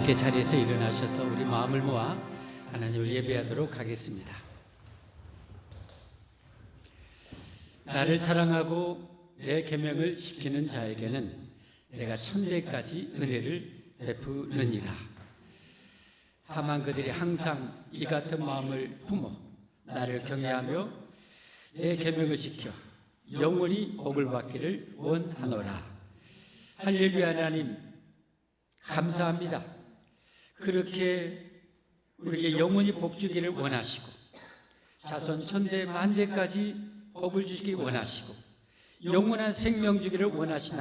함께 자리에서 일어나셔서 우리 마음을 모아 하나님을 예배하도록 하겠습니다. 나를 사랑하고 내 계명을 지키는 자에게는 내가 천대까지 은혜를 베푸느니라. 다만 그들이 항상 이 같은 마음을 품어 나를 경외하며 내 계명을 지켜 영원히 복을 받기를 원하노라. 할렐루야. 하나님 감사합니다. 그렇게 우리에게 영원히 복 주기를 원하시고 자손 천대 만대까지 복을 주시기 원하시고 영원한 생명 주기를 원하신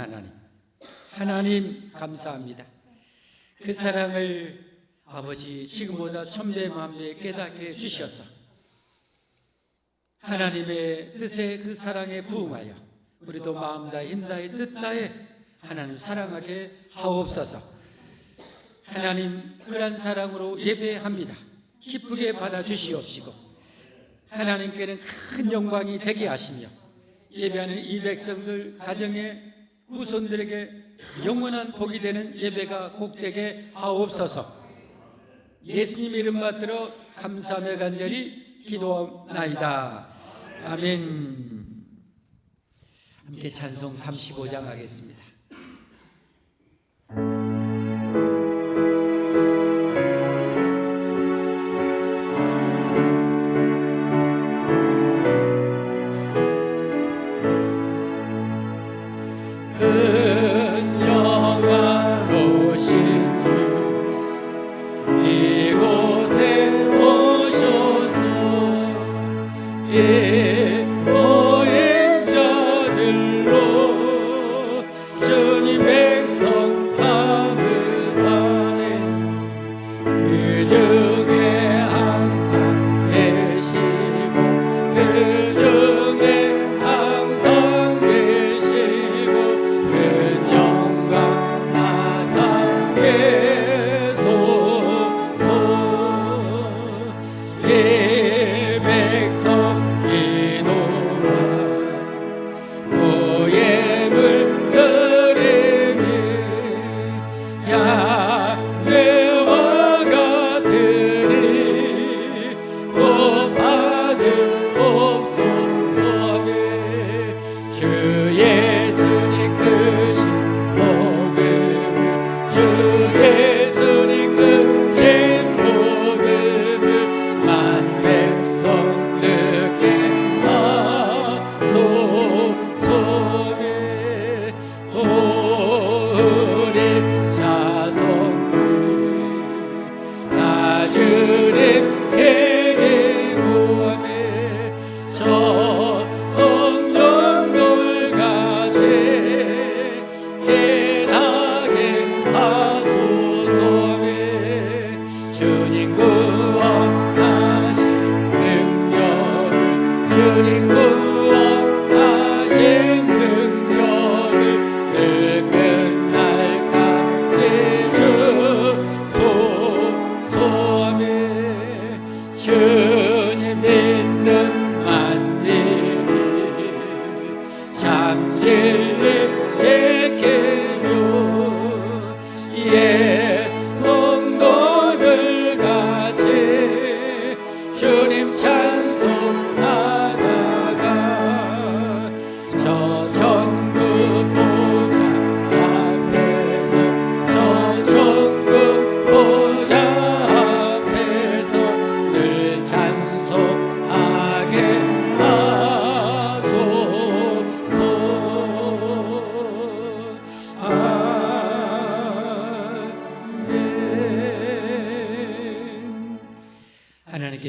하나님 감사합니다. 그 사랑을 아버지 지금보다 천배 만배 깨닫게 해주셔서 하나님의 뜻에 그 사랑에 부응하여 우리도 마음 다해 힘 다해 뜻 다해 하나님 사랑하게 하옵소서. 하나님 그런 사랑으로 예배합니다. 기쁘게 받아주시옵시고 하나님께는 큰 영광이 되게 하시며 예배하는 이 백성들 가정의 후손들에게 영원한 복이 되는 예배가 꼭 되게 하옵소서. 예수님 이름 받들어 감사하며 간절히 기도하나이다. 아멘. 함께 찬송 35장 하겠습니다.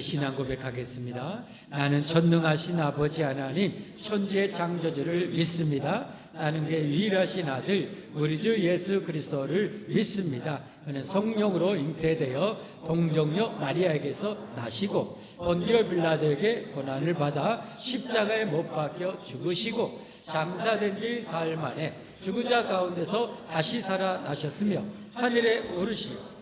신앙 고백하겠습니다. 나는 전능하신 아버지 하나님 천지의 창조주를 믿습니다. 나는 그의 유일하신 아들 우리 주 예수 그리스도를 믿습니다. 그는 성령으로 잉태되어 동정녀 마리아에게서 나시고 본디오 빌라도에게 고난을 받아 십자가에 못 박혀 죽으시고 장사된 지 사흘 만에 죽은 자 가운데서 다시 살아나셨으며 하늘에 오르시고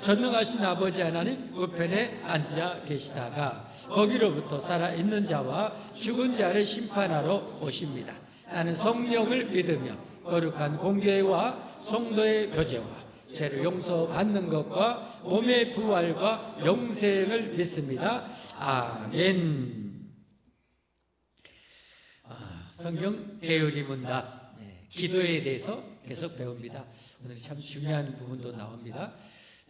전능하신 아버지 하나님 우편에 앉아 계시다가 거기로부터 살아있는 자와 죽은 자를 심판하러 오십니다. 나는 성령을 믿으며 거룩한 공교회와 성도의 교제와 죄를 용서받는 것과 몸의 부활과 영생을 믿습니다. 아멘. 성경 게으리 문답, 기도에 대해서 계속 배웁니다. 오늘 참 중요한 부분도 나옵니다.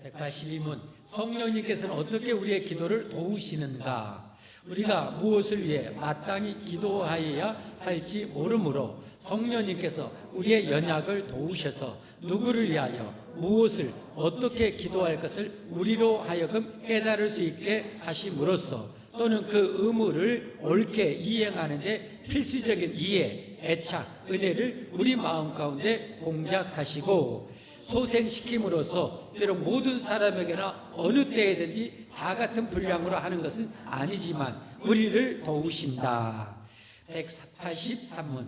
182문, 성령님께서는 어떻게 우리의 기도를 도우시는가? 우리가 무엇을 위해 마땅히 기도하여야 할지 모르므로 성령님께서 우리의 연약을 도우셔서 누구를 위하여 무엇을 어떻게 기도할 것을 우리로 하여금 깨달을 수 있게 하심으로써 또는 그 의무를 옳게 이행하는 데 필수적인 이해, 애착, 은혜를 우리 마음 가운데 공작하시고 소생시킴으로써 비록 모든 사람에게나 어느 때에든지 다 같은 분량으로 하는 것은 아니지만 우리를 도우신다. 183문,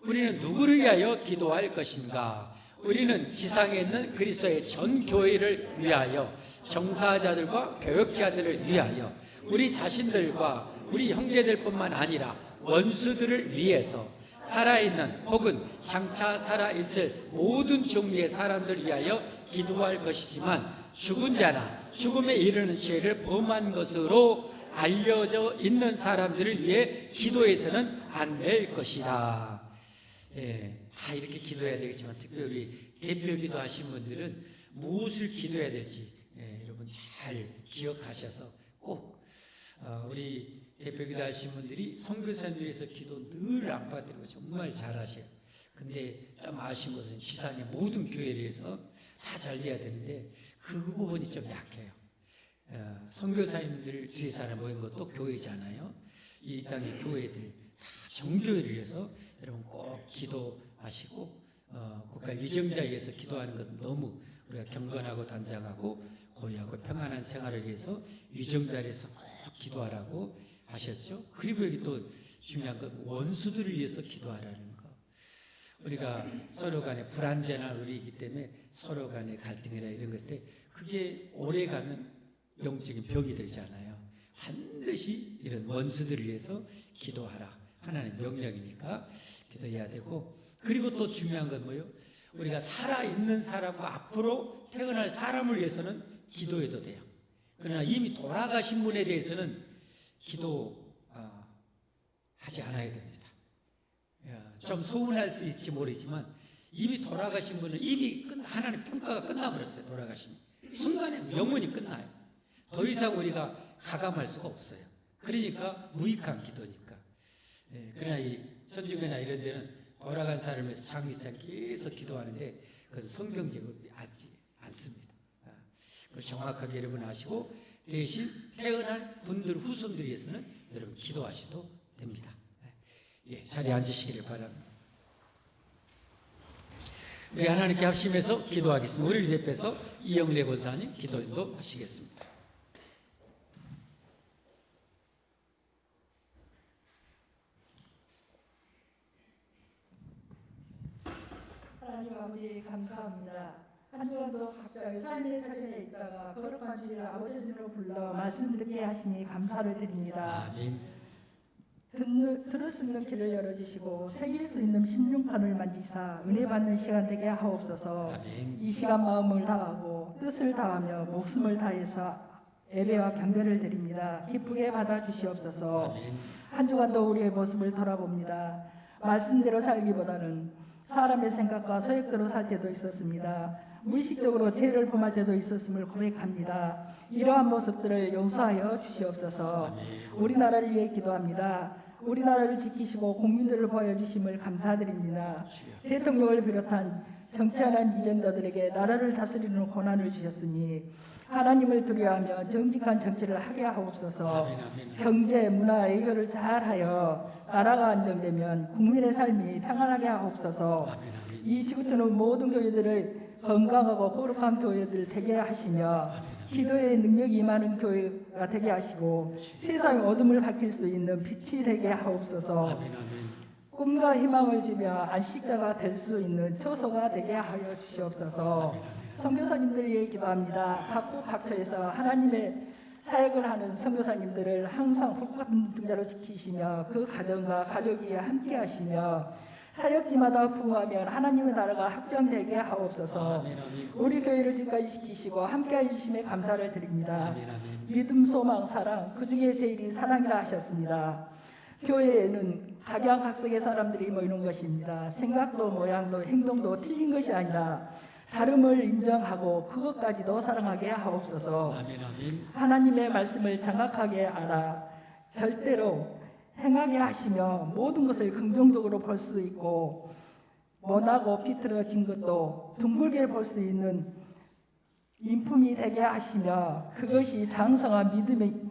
우리는 누구를 위하여 기도할 것인가? 우리는 지상에 있는 그리스도의 전 교회를 위하여, 정사자들과 교역자들을 위하여, 우리 자신들과 우리 형제들뿐만 아니라 원수들을 위해서, 살아있는 혹은 장차 살아있을 모든 종류의 사람들 위하여 기도할 것이지만 죽은 자나 죽음에 이르는 죄를 범한 것으로 알려져 있는 사람들을 위해 기도해서는 안 될 것이다. 다 이렇게 기도해야 되겠지만 특별히 대표기도 하신 분들은 무엇을 기도해야 될지 여러분 잘 기억하셔서 꼭 우리 대표기도 하신 분들이 선교사님들에서 기도 늘 안 받들고 정말 잘하셔요. 근데 좀 아쉬운 것은 지상의 모든 교회를 해서 다 잘 돼야 되는데 그 부분이 좀 약해요. 선교사님들 뒤에서 하나 모인 것도 교회잖아요. 이 땅의 교회들 다 정교회를 해서 여러분 꼭 기도하시고 국가 위정자에 의해서 기도하는 것은 너무 우리가 경건하고 단장하고 고요하고 평안한 생활을 위해서 위정자에서 꼭 기도하라고 하셨죠. 그리고 여기 또 중요한 건 원수들을 위해서 기도하라는 거. 우리가 서로 간에 불완전한 우리이기 때문에 서로 간에 갈등이나 이런 것일 때 그게 오래 가면 영적인 벽이 들잖아요. 반드시 이런 원수들을 위해서 기도하라. 하나님의 명령이니까 기도해야 되고, 그리고 또 중요한 건 뭐예요? 우리가 살아있는 사람과 앞으로 태어날 사람을 위해서는 기도해도 돼요. 그러나 이미 돌아가신 분에 대해서는 기도하지 않아야 됩니다. 좀 서운할 수 있을지 모르지만 이미 돌아가신 분은 이미 하나님의 평가가 끝나버렸어요. 돌아가신 순간에 영원히 끝나요. 더 이상 우리가 가감할 수가 없어요. 그러니까 무익한 기도니까. 그러나 이 천주교나 이런 데는 돌아간 사람을 위해서 장기상 계속 기도하는데 그것은 성경적으로 하지 않습니다. 그걸 정확하게 여러분 아시고 대신 태어날 분들 후손들 위해서는 여러분 기도하셔도 됩니다. 자리에 앉으시기를 바랍니다. 우리 하나님께 합심해서 기도하겠습니다. 우리를 대표해서 이영래 권사님 기도인도 하시겠습니다. 하나님 아버지 감사합니다. 한 주간도 각자의 삶의 터전에 있다가 거룩한 주일 아버지로 불러 말씀 듣게 하시니 감사를 드립니다. 아멘. 들을 수 있는 길을 열어주시고 새길 수 있는 신중판을 만지사 은혜 받는 시간 되게 하옵소서. 아멘. 이 시간 마음을 다하고 뜻을 다하며 목숨을 다해서 예배와 경배를 드립니다. 기쁘게 받아주시옵소서. 아멘. 한 주간도 우리의 모습을 돌아봅니다. 말씀대로 살기보다는 사람의 생각과 소액대로 살 때도 있었습니다. 무의식적으로 죄를 범할 때도 있었음을 고백합니다. 이러한 모습들을 용서하여 주시옵소서. 우리나라를 위해 기도합니다. 우리나라를 지키시고 국민들을 보여주심을 감사드립니다. 대통령을 비롯한 정치하는 이전자들에게 나라를 다스리는 권한을 주셨으니 하나님을 두려워하며 정직한 정치를 하게 하옵소서. 경제, 문화, 외교를 잘하여 나라가 안정되면 국민의 삶이 평안하게 하옵소서. 이 지구촌의 모든 교회들을 건강하고 거룩한 교회들 되게 하시며 기도의 능력이 임하는 교회가 되게 하시고 세상의 어둠을 밝힐 수 있는 빛이 되게 하옵소서. 꿈과 희망을 주며 안식자가 될 수 있는 처소가 되게 하여 주시옵소서. 선교사님들을 위해 기도합니다. 각국 각처에서 하나님의 사역을 하는 선교사님들을 항상 불같은 등자로 지키시며 그 가정과 가족이 함께 하시며 사역지마다 부흥하면 하나님의 나라가 확장되게 하옵소서. 아멘, 아멘. 우리 교회를 지금까지 지키시고 함께해 주심에 감사를 드립니다. 아멘, 아멘. 믿음, 소망, 사랑, 그 중에 제일이 사랑이라 하셨습니다. 교회에는 각양각색의 사람들이 모이는 것입니다. 생각도 모양도 행동도 틀린 것이 아니라 다름을 인정하고 그것까지도 사랑하게 하옵소서. 아멘, 아멘. 하나님의 말씀을 정확하게 알아 절대로 행하게 하시며 모든 것을 긍정적으로 볼 수 있고 모나고 비틀어진 것도 둥글게 볼 수 있는 인품이 되게 하시며 그것이 장성한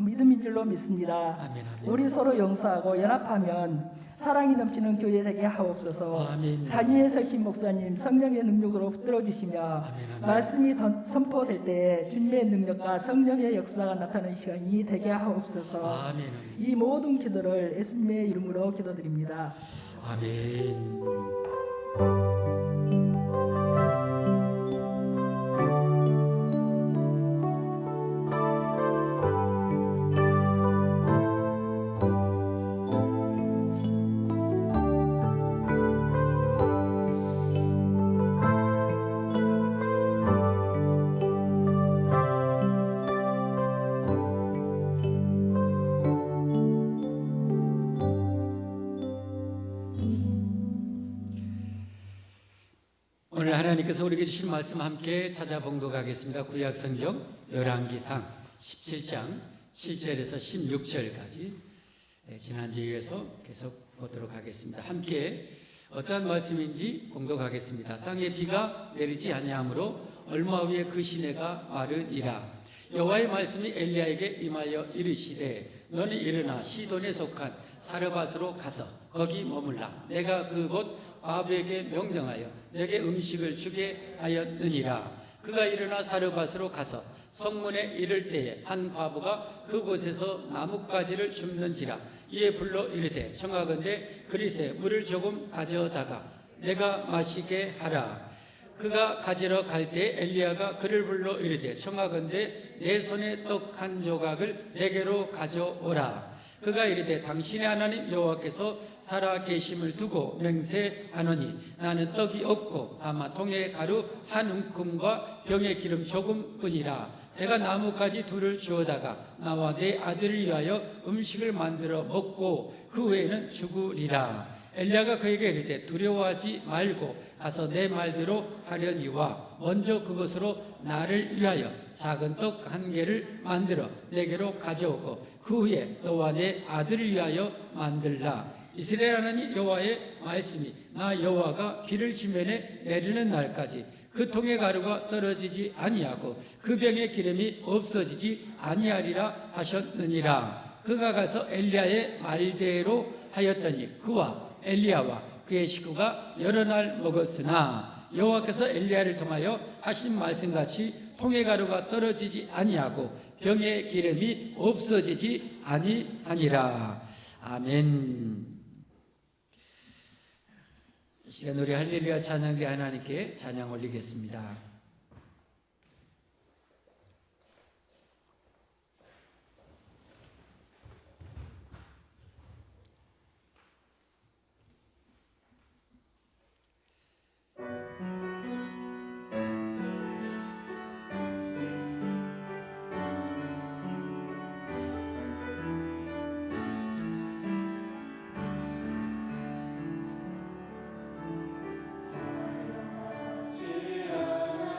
믿음인 줄로 믿습니다. 아멘, 아멘. 우리 서로 용서하고 연합하면 사랑이 넘치는 교회 되게 하옵소서. 아멘. 단위의 서신 목사님 성령의 능력으로 붙들어 주시며 아멘, 아멘. 말씀이 선포될 때 주님의 능력과 성령의 역사가 나타나는 시간이 되게 하옵소서. 아멘, 아멘. 이 모든 기도를 예수님의 이름으로 기도드립니다. 아멘. 오늘 하나님께서 우리에게 주신 말씀 함께 찾아 봉독하겠습니다. 구약성경 열왕기상 17장 7절에서 16절까지 지난주에 이어서 계속 보도록 하겠습니다. 함께 어떠한 말씀인지 봉독하겠습니다. 땅에 비가 내리지 아니하므로 얼마 후에 그 시내가 마르니라. 여호와의 말씀이 엘리야에게 임하여 이르시되 너는 일어나 시돈에 속한 사르밧으로 가서 거기 머물라. 내가 그곳 과부에게 명령하여 내게 음식을 주게 하였느니라. 그가 일어나 사르밧으로 가서 성문에 이를 때에 한 과부가 그곳에서 나뭇가지를 줍는지라. 이에 불러 이르되 청하건대 그릇에 물을 조금 가져다가 내가 마시게 하라. 그가 가지러 갈 때 엘리야가 그를 불러 이르되 청하건대 내 손에 떡 한 조각을 내게로 가져오라. 그가 이르되 당신의 하나님 여호와께서 살아 계심을 두고 맹세하노니 나는 떡이 없고 다만 통에 가루 한 움큼과 병에 기름 조금뿐이라. 내가 나뭇가지 둘을 주어다가 나와 내 아들을 위하여 음식을 만들어 먹고 그 외에는 죽으리라. 엘리야가 그에게 이르되 두려워하지 말고 가서 내 말대로 하려니와 먼저 그것으로 나를 위하여 작은 떡 한 개를 만들어 내게로 가져오고 그 후에 너와 내 아들을 위하여 만들라. 이스라엘 하나님 여호와의 말씀이 나 여호와가 비를 지면에 내리는 날까지 그 통의 가루가 떨어지지 아니하고 그 병의 기름이 없어지지 아니하리라 하셨느니라. 그가 가서 엘리야의 말대로 하였더니 그와 엘리야와 그의 식구가 여러 날 먹었으나 여호와께서 엘리야를 통하여 하신 말씀같이 통의 가루가 떨어지지 아니하고 병의 기름이 없어지지 아니하니라. 아멘. 이 시간 우리 할렐루야 찬양대 하나님께 찬양 올리겠습니다. 하지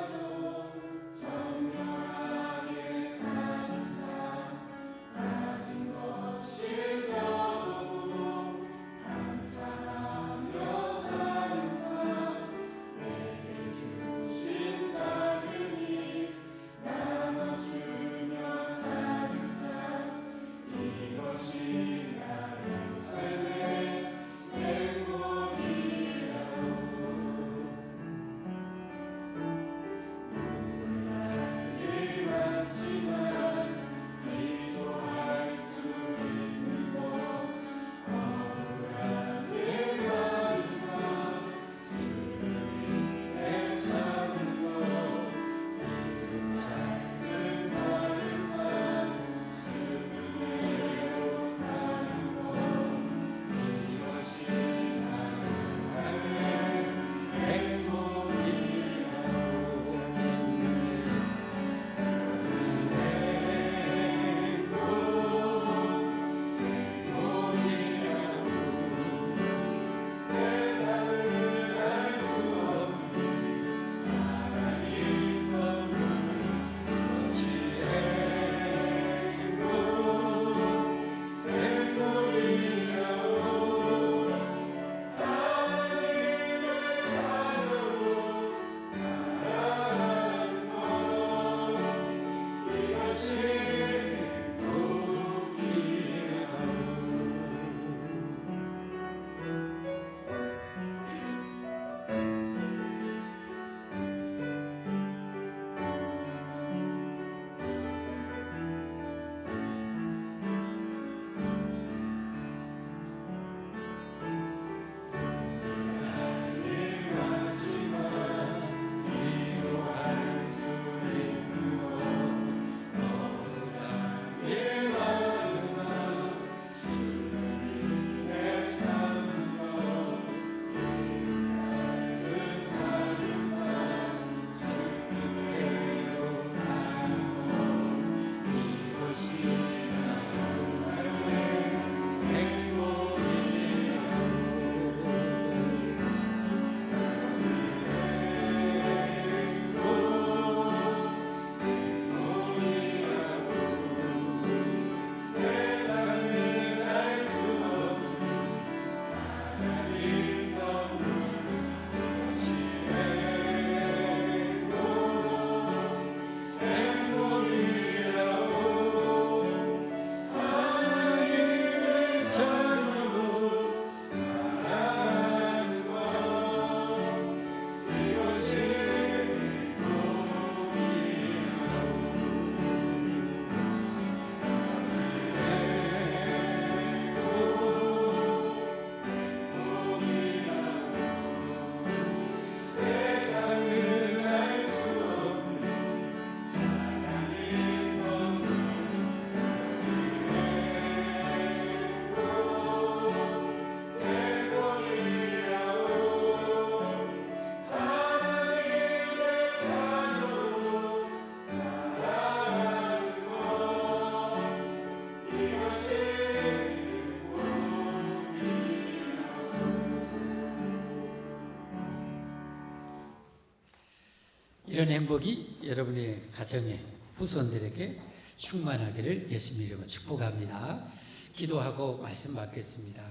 이런 행복이 여러분의 가정에 후손들에게 충만하기를 예수님 이름으로 축복합니다. 기도하고 말씀 받겠습니다.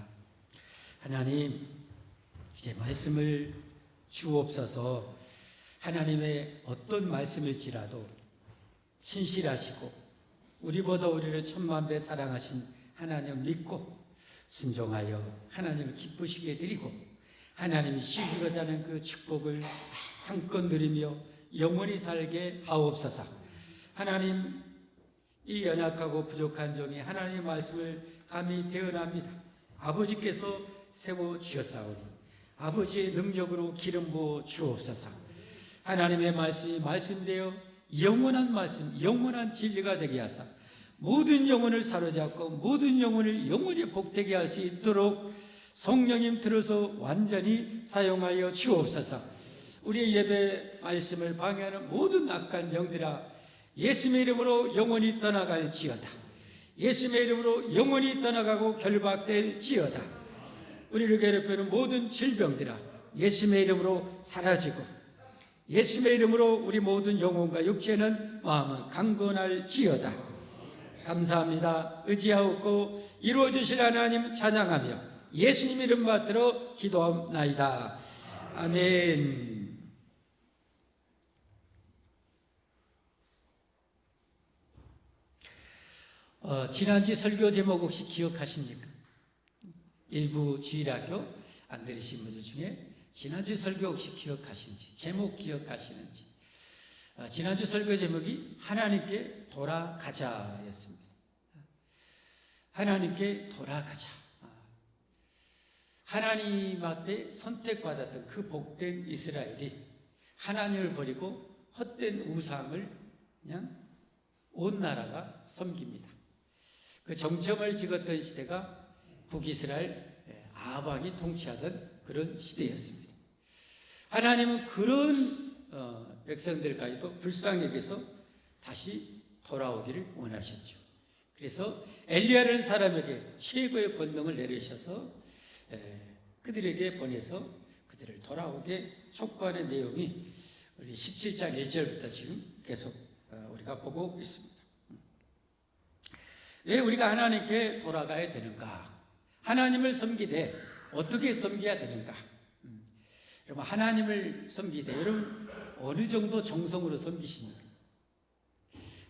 하나님, 이제 말씀을 주옵소서. 하나님의 어떤 말씀일지라도 신실하시고 우리보다 우리를 천만 배 사랑하신 하나님 믿고 순종하여 하나님을 기쁘시게 해드리고 하나님이 주시고자 하는 그 축복을 한껏 누리며 영원히 살게 하옵소서. 하나님, 이 연약하고 부족한 종이 하나님의 말씀을 감히 대언합니다. 아버지께서 세워 주셨사오니 아버지의 능력으로 기름 부어 주옵소서. 하나님의 말씀이 말씀되어 영원한 말씀, 영원한 진리가 되게 하사 모든 영혼을 사로잡고 모든 영혼을 영원히 복되게 할 수 있도록 성령님 들어서 완전히 사용하여 주옵소서. 우리의 예배 말씀을 방해하는 모든 악한 영들아, 예수님의 이름으로 영원히 떠나갈지어다. 예수님의 이름으로 영원히 떠나가고 결박될지어다. 우리를 괴롭히는 모든 질병들아, 예수님의 이름으로 사라지고 예수님의 이름으로 우리 모든 영혼과 육체는 마음은 강건할지어다. 감사합니다. 의지하옵고 이루어주실 하나님 찬양하며 예수님 이름 받들어 기도하옵나이다. 아멘. 지난주 설교 제목 혹시 기억하십니까? 일부 주일학교 안 들으신 분들 중에 지난주 설교 혹시 기억하시는지, 제목 기억하시는지. 지난주 설교 제목이 하나님께 돌아가자였습니다. 하나님께 돌아가자. 하나님 앞에 선택받았던 그 복된 이스라엘이 하나님을 버리고 헛된 우상을 그냥 온 나라가 섬깁니다. 그 정점을 찍었던 시대가 북이스라엘 아합왕이 통치하던 그런 시대였습니다. 하나님은 그런 백성들까지도 불쌍히 여겨서 다시 돌아오기를 원하셨죠. 그래서 엘리야라는 사람에게 최고의 권능을 내리셔서 그들에게 보내서 그들을 돌아오게 촉구하는 내용이 우리 17장 1절부터 지금 계속 우리가 보고 있습니다. 왜 우리가 하나님께 돌아가야 되는가? 하나님을 섬기되 어떻게 섬겨야 되는가? 여러분, 하나님을 섬기되 여러분 어느 정도 정성으로 섬기십니까?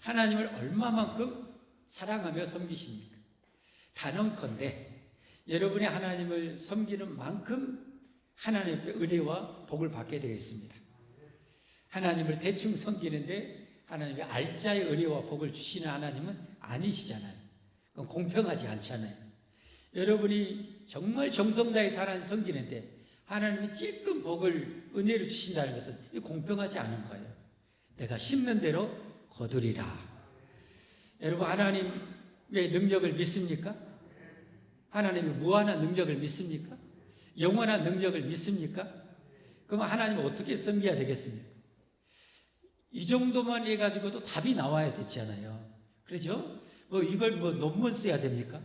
하나님을 얼마만큼 사랑하며 섬기십니까? 단언컨대 여러분이 하나님을 섬기는 만큼 하나님의 은혜와 복을 받게 되어 있습니다. 하나님을 대충 섬기는데 하나님의 알짜의 은혜와 복을 주시는 하나님은 아니시잖아요. 그건 공평하지 않잖아요. 여러분이 정말 정성 다해서 하나님 섬기는데 하나님이 찔끔 복을 은혜로 주신다는 것은 공평하지 않은 거예요. 내가 심는 대로 거두리라. 여러분, 하나님 왜 능력을 믿습니까? 하나님의 무한한 능력을 믿습니까? 영원한 능력을 믿습니까? 그럼 하나님을 어떻게 섬겨야 되겠습니까? 이 정도만 해가지고도 답이 나와야 되잖아요. 그렇죠? 뭐 이걸 뭐 논문 써야 됩니까?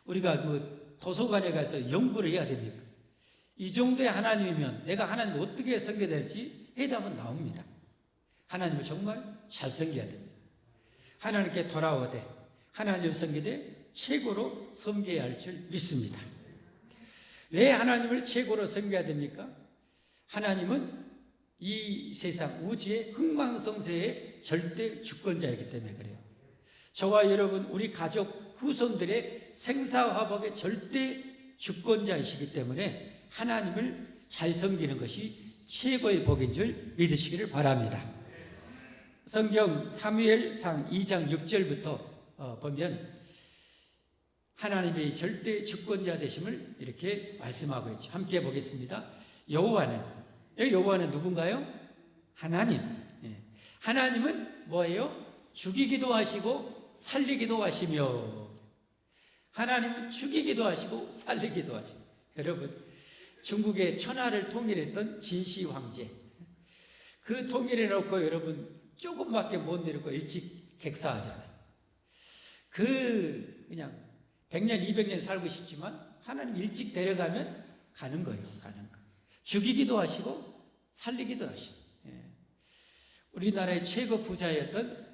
우리가 뭐 도서관에 가서 연구를 해야 됩니까? 이 정도의 하나님이면 내가 하나님을 어떻게 섬겨야 될지 해답은 나옵니다. 하나님을 정말 잘 섬겨야 됩니다. 하나님께 돌아오되 하나님을 섬기되 최고로 섬겨야 할 줄 믿습니다. 왜 하나님을 최고로 섬겨야 됩니까? 하나님은 이 세상 우주의 흥망성쇠의 절대 주권자이기 때문에 그래요. 저와 여러분 우리 가족 후손들의 생사화복의 절대 주권자이시기 때문에 하나님을 잘 섬기는 것이 최고의 복인 줄 믿으시기를 바랍니다. 성경 사무엘상 2장 6절부터 보면 하나님의 절대 주권자 되심을 이렇게 말씀하고 있죠. 함께 보겠습니다. 여호와는 누군가요? 하나님. 하나님은 뭐예요? 죽이기도 하시고 살리기도 하시며, 하나님은 죽이기도 하시고 살리기도 하시고. 여러분, 중국의 천하를 통일했던 진시 황제, 그 통일해 놓고 여러분 조금밖에 못 내리고 일찍 객사하잖아요. 그냥 100년 200년 살고 싶지만 하나님 일찍 데려가면 가는 거예요. 가는 거. 죽이기도 하시고 살리기도 하시고. 우리나라의 최고 부자였던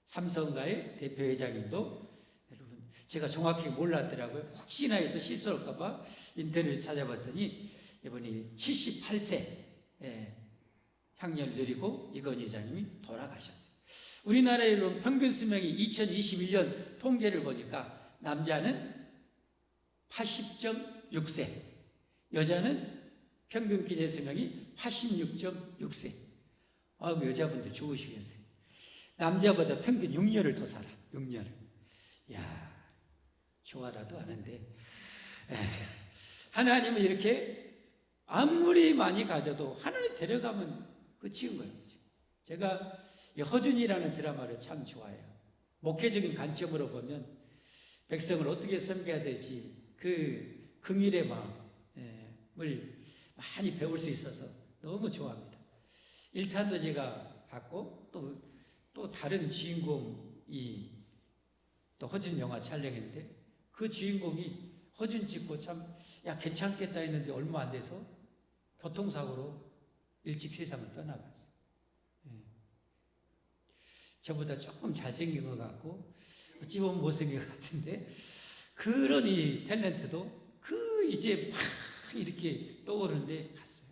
삼성가의 대표회장님도 여러분 제가 정확히 몰랐더라고요. 혹시나 해서 실수할까 봐 인터넷을 찾아봤더니 이분이 78세 향년을 누리고 이건희 회장님이 돌아가셨어요. 우리나라의 평균 수명이 2021년 통계를 보니까 남자는 80.6세, 여자는 평균 기대 수명이 86.6세. 여자분들 좋으시겠어요. 남자보다 평균 6년을 더 살아. 6년을. 야, 좋아라도 아는데. 하나님은 이렇게 아무리 많이 가져도 하나님 데려가면 끝인 거예요. 제가 허준이라는 드라마를 참 좋아해요. 목회적인 관점으로 보면 백성을 어떻게 섬겨야 될지 그 긍휼의 마음을 많이 배울 수 있어서 너무 좋아합니다. 1탄도 제가 봤고 또 다른 주인공이 또 허준 영화 촬영했는데 그 주인공이 허준 찍고 참 괜찮겠다 했는데 얼마 안 돼서 교통사고로 일찍 세상을 떠나갔어요. 저보다 조금 잘생긴 것 같고 어찌 보면 못생긴 것 같은데 그런 이 탤런트도 이제 막 이렇게 떠오르는데 갔어요.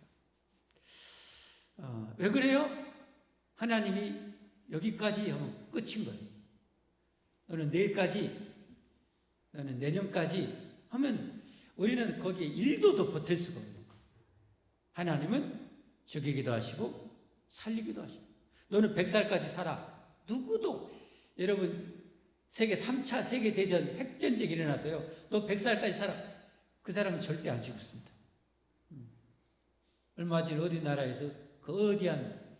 왜 그래요? 하나님이 여기까지 하면 끝인 거예요. 너는 내일까지, 너는 내년까지 하면 우리는 거기에 1도 더 버틸 수가 없는 거예요. 하나님은 죽이기도 하시고 살리기도 하시고 너는 100살까지 살아. 누구도 여러분 세계 3차 세계대전 핵전쟁이 일어나도요. 너 100살까지 살아. 그 사람은 절대 안 죽습니다. 얼마 전에 어디 나라에서 그 어디한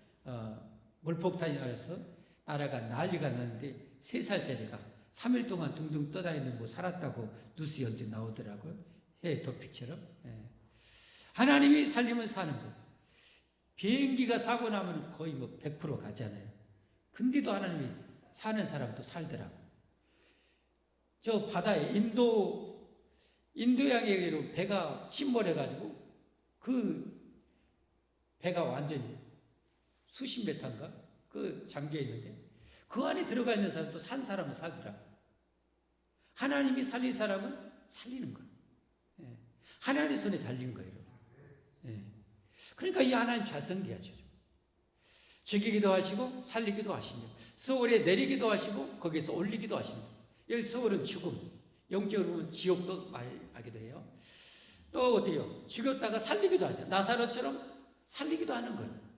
물폭탄이 나서 나라가 난리가 났는데 3살짜리가 3일 동안 둥둥 떠다니는 살았다고 뉴스 연재 나오더라고요. 해외 토픽처럼. 하나님이 살리면 사는 거. 비행기가 사고 나면 거의 100% 가잖아요. 근데도 하나님이 사는 사람도 살더라고. 저 바다에 인도양에로 배가 침몰해가지고 그 배가 완전 수십 메타인가 그 잠겨 있는데 그 안에 들어가 있는 사람도 산 사람은 살더라. 하나님이 살린 사람은 살리는 거예요. 하나님의 손에 달린 거예요, 여러분. 그러니까 이 하나님 잘 섬겨야죠. 죽이기도 하시고 살리기도 하시며 소울에 내리기도 하시고 거기서 올리기도 하십니다. 여기 소울은 죽음, 영적으로 보면 지옥도 말하기도 해요. 또 어때요? 죽였다가 살리기도 하죠. 나사로처럼 살리기도 하는 거예요.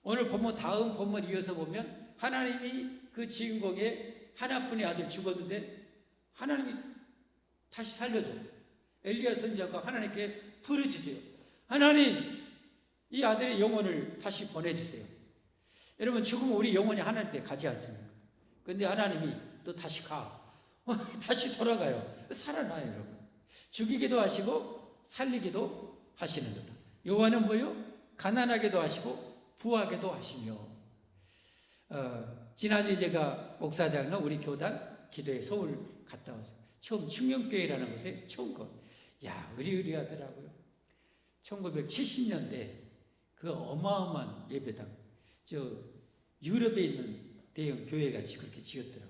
오늘 본문 다음 본문 이어서 보면 하나님이 그 주인공의 하나뿐의 아들 죽었는데 하나님이 다시 살려줘요. 엘리야 선지자가 하나님께 부르짖어요. 하나님, 이 아들의 영혼을 다시 보내주세요. 여러분 죽으면 우리 영혼이 하나님께 가지 않습니까? 근데 하나님이 또 다시 가. 다시 돌아가요. 살아나요, 여러분. 죽이기도 하시고 살리기도 하시는 거다. 요한은 뭐요? 가난하게도 하시고 부하게도 하시며. 지난주에 제가 목사장이나 우리 교단 기도에 서울 갔다 와서 처음 충영교회라는 곳에 처음 야, 의리의리하더라고요. 1970년대 그 어마어마한 예배당, 저 유럽에 있는 대형 교회같이 그렇게 지었더라고요.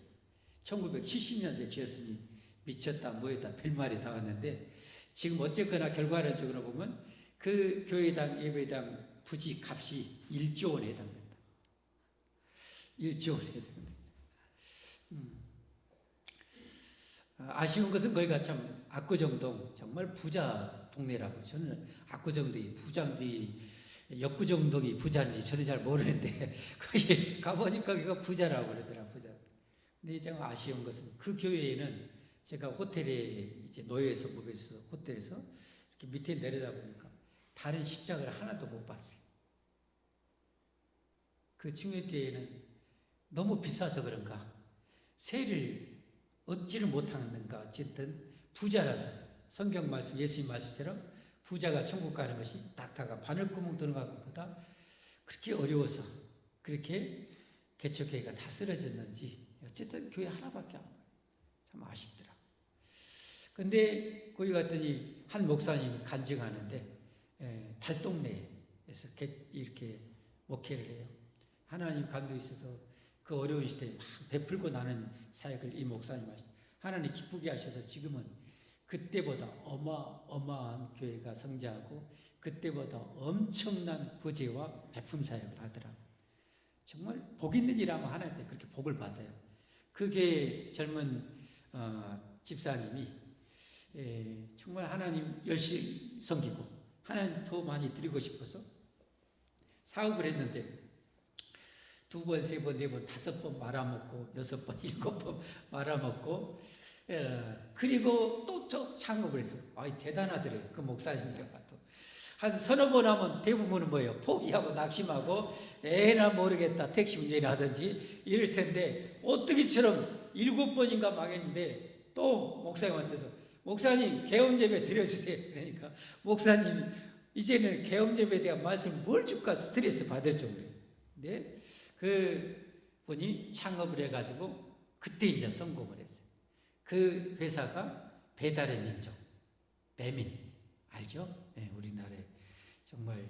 1970년대 지었으니 미쳤다 뭐였다 별말이 다 왔는데, 지금 어쨌거나 결과론적으로 보면 그 교회당 예배당 부지 값이 1조 원에 해당된다. 1조 원에 해당된다. 아쉬운 것은 거기가 참 압구정동 정말 부자 동네라고. 저는 압구정동이 부자인지 역구정동이 부자인지 저는 잘 모르는데 거기 가보니까 거기가 부자라고 그러더라. 부자. 근데 참 아쉬운 것은 그 교회에는 제가 호텔에 이제 노예에서 묵어서 호텔에서 이렇게 밑에 내려다 보니까 다른 십자가를 하나도 못 봤어요. 그 충격교회는 너무 비싸서 그런가 세를 얻지를 못하는가, 어쨌든 부자라서 성경 말씀, 예수님 말씀처럼 부자가 천국 가는 것이 낙타가 바늘구멍 들어가는 것보다 그렇게 어려워서 그렇게 개척교회가 다 쓰러졌는지 어쨌든 교회 하나밖에 안 보여요. 참 아쉽더라. 근데 거기 갔더니 한 목사님이 간증하는데 달동네에서 이렇게 목회를 해요. 하나님 감동이 있어서 그 어려운 시대에 막 베풀고 나는 사역을 이 목사님 하셨어요. 하나님 기쁘게 하셔서 지금은 그때보다 어마어마한 교회가 성장하고 그때보다 엄청난 구제와 베품 사역을 하더라고요. 정말 복 있는 일 하면 하나님께 그렇게 복을 받아요. 그게 젊은 집사님이 정말 하나님 열심히 섬기고 하나님 더 많이 드리고 싶어서 사업을 했는데 2번, 3번, 4번, 5번 말아먹고 6번, 7번 말아먹고 그리고 또 창업을 했어요. 대단하더래요. 그 목사님이라 또. 한 서너 번 하면 대부분은 뭐예요? 포기하고 낙심하고 에나 모르겠다 택시 운전이나 하든지 이럴 텐데 어떻게처럼 7번인가 망했는데 또 목사님한테서 목사님 계엄예배 드려주세요. 그러니까 목사님이 이제는 계엄예배에 대한 말씀 뭘 줄까 스트레스 받을 정도예요. 근데 그 분이 창업을 해가지고 그때 이제 성공을 했어요. 그 회사가 배달의 민족, 배민 알죠? 네, 우리나라에 정말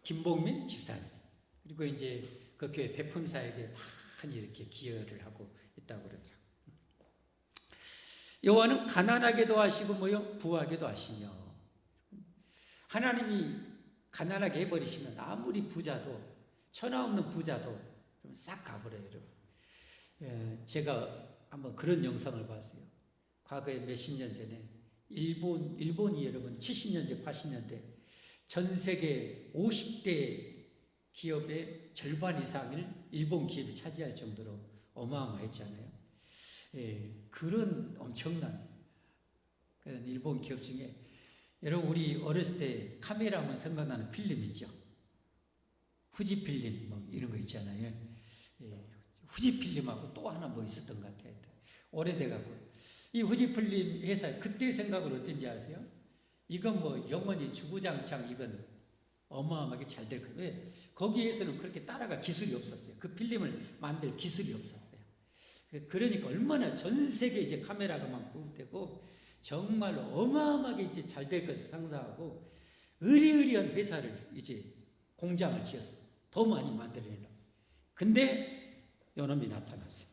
김봉민 집사님 그리고 이제 그 교회 베품 사역에 많이 이렇게 기여를 하고 있다고 그러더라고요. 여호와는 가난하게도 하시고 뭐요? 부하게도 하시며. 하나님이 가난하게 해버리시면 아무리 부자도 천하 없는 부자도 싹 가버려요, 여러분. 제가 한번 그런 영상을 봤어요. 과거에 몇십 년 전에 일본이 여러분 70년대 80년대 전 세계 50대 기업의 절반 이상을 일본 기업이 차지할 정도로 어마어마했잖아요. 그런 엄청난 그런 일본 기업 중에 여러분 우리 어렸을 때 카메라 하면 생각나는 필름 있죠. 후지 필름 뭐 이런 거 있잖아요. 후지 필름하고 또 하나 뭐 있었던 것 같아요. 오래돼갖고 이 후지 필름 회사 그때 생각을 어떤지 아세요? 이건 뭐 영원히 주구장창 이건 어마어마하게 잘 될 거예요. 왜? 거기에서는 그렇게 따라갈 기술이 없었어요. 그 필름을 만들 기술이 없었어요. 그러니까 얼마나 전 세계 이제 카메라가 막 보급되고 정말 어마어마하게 이제 잘 될 것을 상상하고 의리의리한 회사를 이제 공장을 지었어요. 더 많이 만들려고. 근데 요놈이 나타났어요.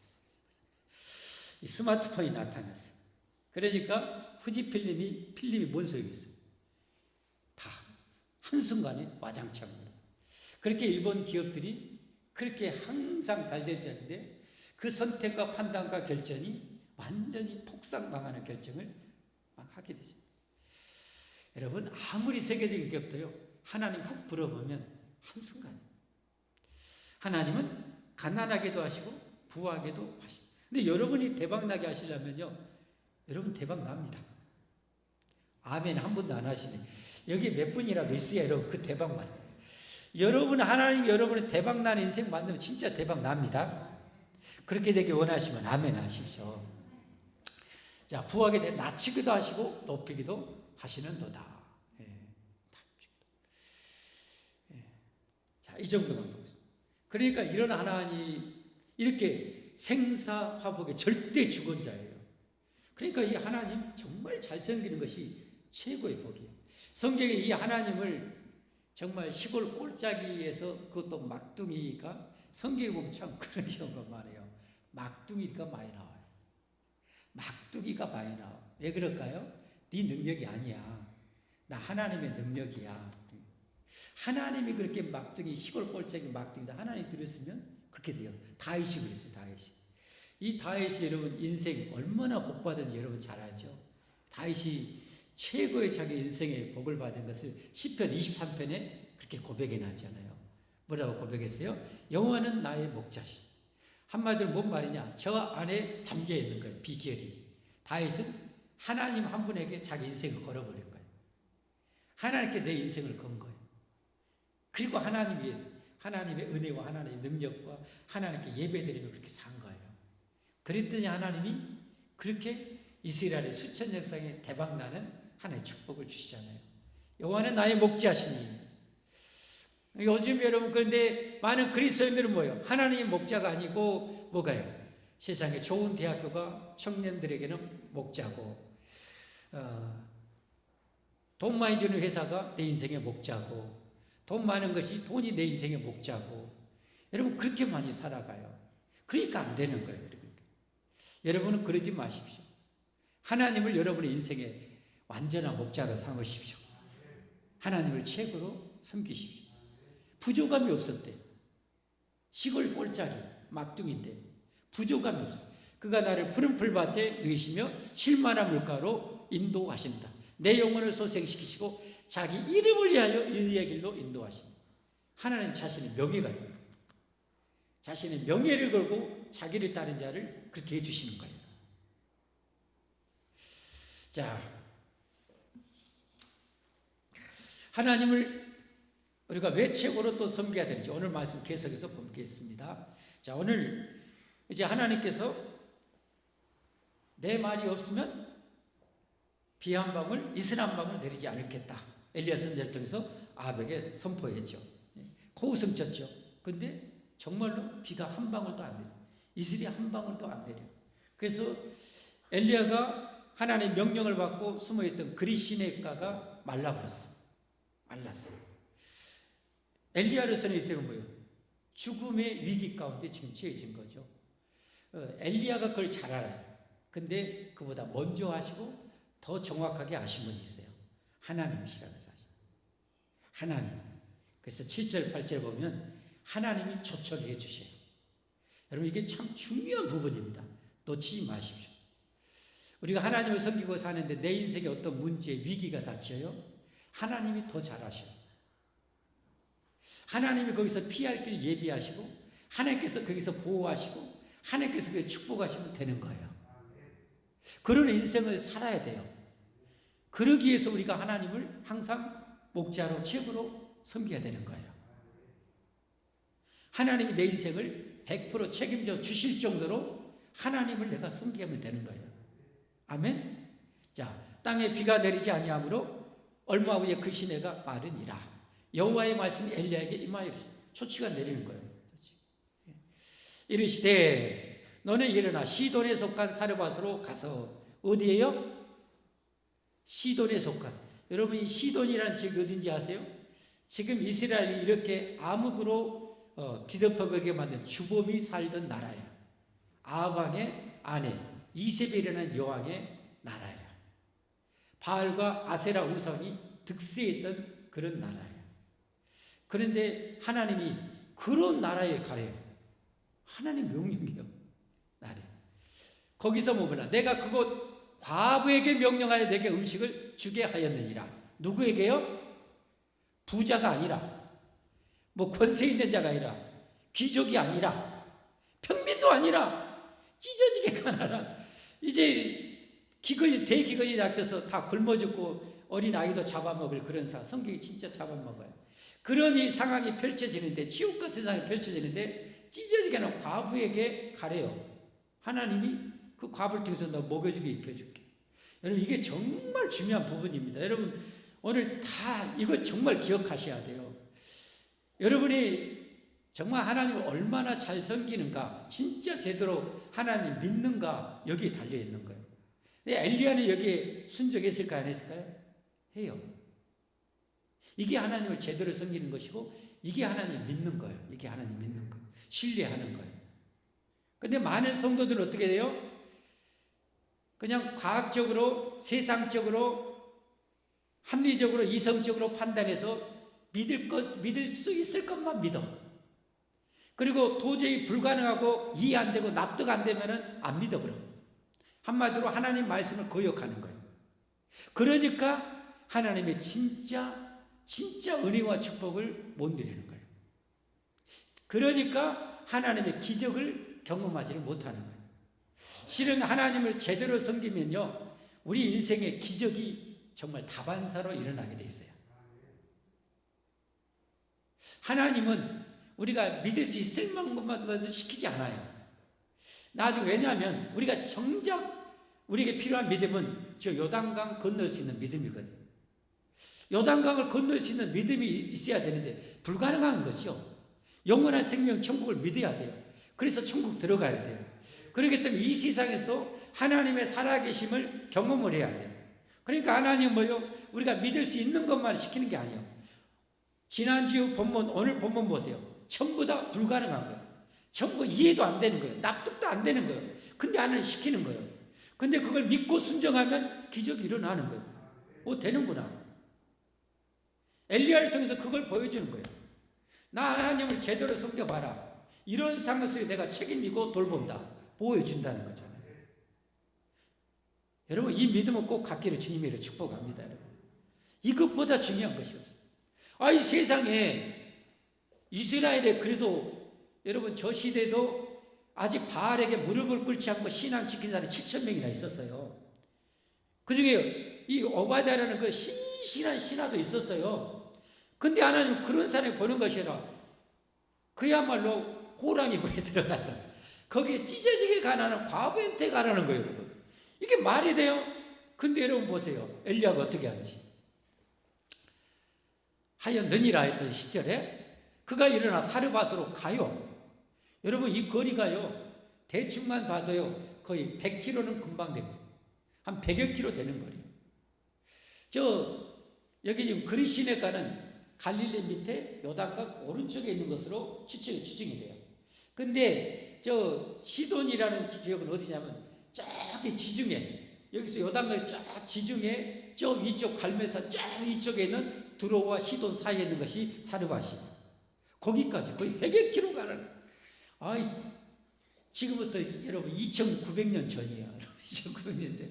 이 스마트폰이 나타났어요. 그러니까 후지 필름이 뭔 소용이 있어요? 다 한순간에 와장창. 그렇게 일본 기업들이 그렇게 항상 잘 됐는데 그 선택과 판단과 결정이 완전히 폭삭망하는 결정을 막 하게 되죠. 여러분 아무리 세계적인 기업도요 하나님 훅 불어보면 한순간 하나님은 가난하게도 하시고 부하게도 하시고 근데 여러분이 대박나게 하시려면요 여러분 대박납니다. 아멘 한 분도 안 하시네. 여기 몇 분이라도 있어야 여러분 그 대박만 여러분 하나님 여러분의 대박나는 인생 만들면 진짜 대박납니다. 그렇게 되길 원하시면 아멘 하십시오. 자, 부하게 돼 낮추기도 하시고 높이기도 하시는도다. 예. 예. 자, 이 정도만 보겠습니다. 그러니까 이런 하나님 이렇게 생사화복의 절대 주권자예요. 그러니까 이 하나님 정말 잘 섬기는 것이 최고의 복이에요. 성경에 이 하나님을 정말 시골 꼴짜기에서 그것도 막둥이가 성경에 보면 참 그런 경우가 많아요. 막둥이가 많이 나와요. 막둥이가 많이 나와. 왜 그럴까요? 네 능력이 아니야. 나 하나님의 능력이야. 하나님이 그렇게 막둥이 시골 꼴짜기 막둥이다 하나님 들었으면 그렇게 돼요. 다윗이 그랬어요. 다윗이. 이 다윗이 여러분 인생 얼마나 복 받은지 여러분 잘 알죠. 다윗이 최고의 자기 인생의 복을 받은 것을 시편 23편에 그렇게 고백해 놨잖아요. 뭐라고 고백했어요? 여호와는 나의 목자시. 한마디로 뭔 말이냐? 저 안에 담겨 있는 거예요. 비결이. 다윗은 하나님 한 분에게 자기 인생을 걸어버린 거예요. 하나님께 내 인생을 건 거예요. 그리고 하나님 위해서 하나님의 은혜와 하나님의 능력과 하나님께 예배드리며 그렇게 산 거예요. 그랬더니 하나님이 그렇게 이스라엘의 수천 역사에 대박나는 하나님의 축복을 주시잖아요. 여호와는 나의 목자시니. 요즘 여러분 그런데 많은 그리스도인들은 뭐예요? 하나님의 목자가 아니고 뭐가요? 세상에 좋은 대학교가 청년들에게는 목자고 돈 많이 주는 회사가 내 인생의 목자고 돈 많은 것이 돈이 내 인생의 목자고 여러분 그렇게 많이 살아가요. 그러니까 안 되는 거예요. 그러니까. 여러분은 그러지 마십시오. 하나님을 여러분의 인생의 완전한 목자로 삼으십시오. 하나님을 최고로 섬기십시오. 부족함이 없을 때 시골 꼴짜기 막둥인데 부족함이 없어. 그가 나를 푸른 풀밭에 누이시며 쉴만한 물가로 인도하신다. 내 영혼을 소생시키시고 자기 이름을 위하여 인리의 길로 인도하신다. 하나님 자신의 명예가 있다. 자신의 명예를 걸고 자기를 따른 자를 그렇게 해주시는 거예요. 자, 하나님을 우리가 왜 최고로 또 섬겨야 되는지 오늘 말씀 계속해서 보겠습니다. 자, 오늘 이제 하나님께서 내 말이 없으면 비 한 방울, 이슬 한 방울 내리지 않겠다. 엘리야 선지자를 통해서 아합에게 선포했죠. 코웃음 쳤죠. 근데 정말로 비가 한 방울도 안 내려. 이슬이 한 방울도 안 내려. 그래서 엘리야가 하나님의 명령을 받고 숨어있던 그리 시냇가가 말라버렸어. 말랐어요. 엘리야로서는 이제는 뭐예요? 죽음의 위기 가운데 지금 처해진 거죠. 엘리야가 그걸 잘 알아요. 근데 그보다 먼저 하시고 더 정확하게 아신 분이 있어요. 하나님이시라는 사실. 하나님. 그래서 7절, 8절 보면 하나님이 초청해 주셔요. 여러분 이게 참 중요한 부분입니다. 놓치지 마십시오. 우리가 하나님을 섬기고 사는데 내 인생에 어떤 문제, 위기가 닥쳐요. 하나님이 더 잘 아셔요. 하나님이 거기서 피할 길 예비하시고 하나님께서 거기서 보호하시고 하나님께서 그게 축복하시면 되는 거예요. 그런 인생을 살아야 돼요. 그러기 위해서 우리가 하나님을 항상 목자로 최고로 섬겨야 되는 거예요. 하나님이 내 인생을 100% 책임져 주실 정도로 하나님을 내가 섬기면 되는 거예요. 아멘. 자, 땅에 비가 내리지 아니하므로 얼마 후에 그 시내가 마르니라. 여호와의 말씀이 엘리야에게 임하여 초치가 내리는 거예요. 이르시되 너는 일어나 시돈에 속한 사르밧으로 가서 어디에요? 시돈에 속한. 여러분 이 시돈이라는 지역이 어딘지 아세요? 지금 이스라엘이 이렇게 암흑으로 뒤덮어버리게 만든 주범이 살던 나라예요. 아합 왕의 아내 이세벨이라는 여왕의 나라예요. 바알과 아세라 우상이 득세했던 그런 나라예요. 그런데 하나님이 그런 나라에 가래요. 하나님 명령이에요. 나래. 거기서 뭐구나. 내가 그곳 과부에게 명령하여 내게 음식을 주게 하였느니라. 누구에게요? 부자가 아니라, 뭐 권세 있는 자가 아니라, 귀족이 아니라, 평민도 아니라, 찢어지게 가난한, 이제 기근이, 대기근이 닥쳐서 다 굶어 죽고 어린 아이도 잡아먹을 그런 성경이 진짜 잡아먹어요. 그런 이 상황이 펼쳐지는데, 지옥 같은 상황이 펼쳐지는데, 찢어지게 하는 과부에게 가래요. 하나님이 그 과부를 통해서 너 먹여주게 입혀줄게. 여러분 이게 정말 중요한 부분입니다. 여러분 오늘 다 이거 정말 기억하셔야 돼요. 여러분이 정말 하나님을 얼마나 잘 섬기는가, 진짜 제대로 하나님 믿는가, 여기에 달려있는 거예요. 근데 엘리야는 여기에 순종했을까요? 안 했을까요? 해요. 이게 하나님을 제대로 섬기는 것이고, 이게 하나님 믿는 거예요. 이게 하나님 믿는 거예요. 신뢰하는 거예요. 근데 많은 성도들은 어떻게 돼요? 그냥 과학적으로, 세상적으로, 합리적으로, 이성적으로 판단해서 믿을 수 있을 것만 믿어. 그리고 도저히 불가능하고 이해 안 되고 납득 안 되면은 안 믿어버려. 한마디로 하나님 말씀을 거역하는 거예요. 그러니까 하나님의 진짜 은혜와 축복을 못 누리는 거예요. 그러니까 하나님의 기적을 경험하지를 못하는 거예요. 실은 하나님을 제대로 섬기면요, 우리 인생의 기적이 정말 다반사로 일어나게 돼 있어요. 하나님은 우리가 믿을 수 있을 만큼만 것을 시키지 않아요. 나중에 왜냐하면 우리가 정작 우리에게 필요한 믿음은 저 요단강 건널 수 있는 믿음이거든요. 요단강을 건널 수 있는 믿음이 있어야 되는데 불가능한 것이요. 영원한 생명 천국을 믿어야 돼요. 그래서 천국 들어가야 돼요. 그렇기 때문에 이 세상에서 하나님의 살아계심을 경험을 해야 돼요. 그러니까 하나님은 뭐요? 우리가 믿을 수 있는 것만 시키는 게 아니에요. 지난주 본문, 오늘 본문 보세요. 전부 다 불가능한 거예요. 전부 이해도 안 되는 거예요. 납득도 안 되는 거예요. 근데 하나님 시키는 거예요. 근데 그걸 믿고 순종하면 기적이 일어나는 거예요. 되는구나. 엘리야를 통해서 그걸 보여주는 거예요. 나 하나님을 제대로 섬겨봐라. 이런 상황 속에 내가 책임지고 돌본다. 보여준다는 거잖아요. 여러분 이 믿음은 꼭 갖기를 주님으로 축복합니다. 여러분. 이것보다 중요한 것이 없어요. 이 세상에 이스라엘에 그래도 여러분 저 시대도 아직 바알에게 무릎을 꿇지 않고 신앙 지킨 사람이 7,000명이나 있었어요. 그 중에 이 오바댜라는 그 신실한 신하도 있었어요. 근데 하나님 그런 사람이 보는 것이 아니라 그야말로 호랑이 굴에 들어가서 거기에 찢어지게 가라는 과부한테 가라는 거예요. 여러분. 이게 말이 돼요? 근데 여러분 보세요. 엘리야가 어떻게 한지. 하여 너니라 했던 10절에 그가 일어나 사르밧으로 가요. 여러분 이 거리가요 대충만 봐도요 거의 100km는 금방 됩니다. 한 100여 킬로 되는 거리. 여기 지금 그리시네가는 갈릴리 밑에 요단강 오른쪽에 있는 것으로 추정이 돼요. 근데 시돈이라는 지역은 어디냐면 저기 지중해, 여기서 요단강 쫙 지중해 저 위쪽 갈멜산 쫙 이쪽에 있는 두로와 시돈 사이에 있는 것이 사르밧이. 거기까지 거의 100여 킬로 가는. 지금부터 여러분 2,900년 전이야. 2,900년 전에.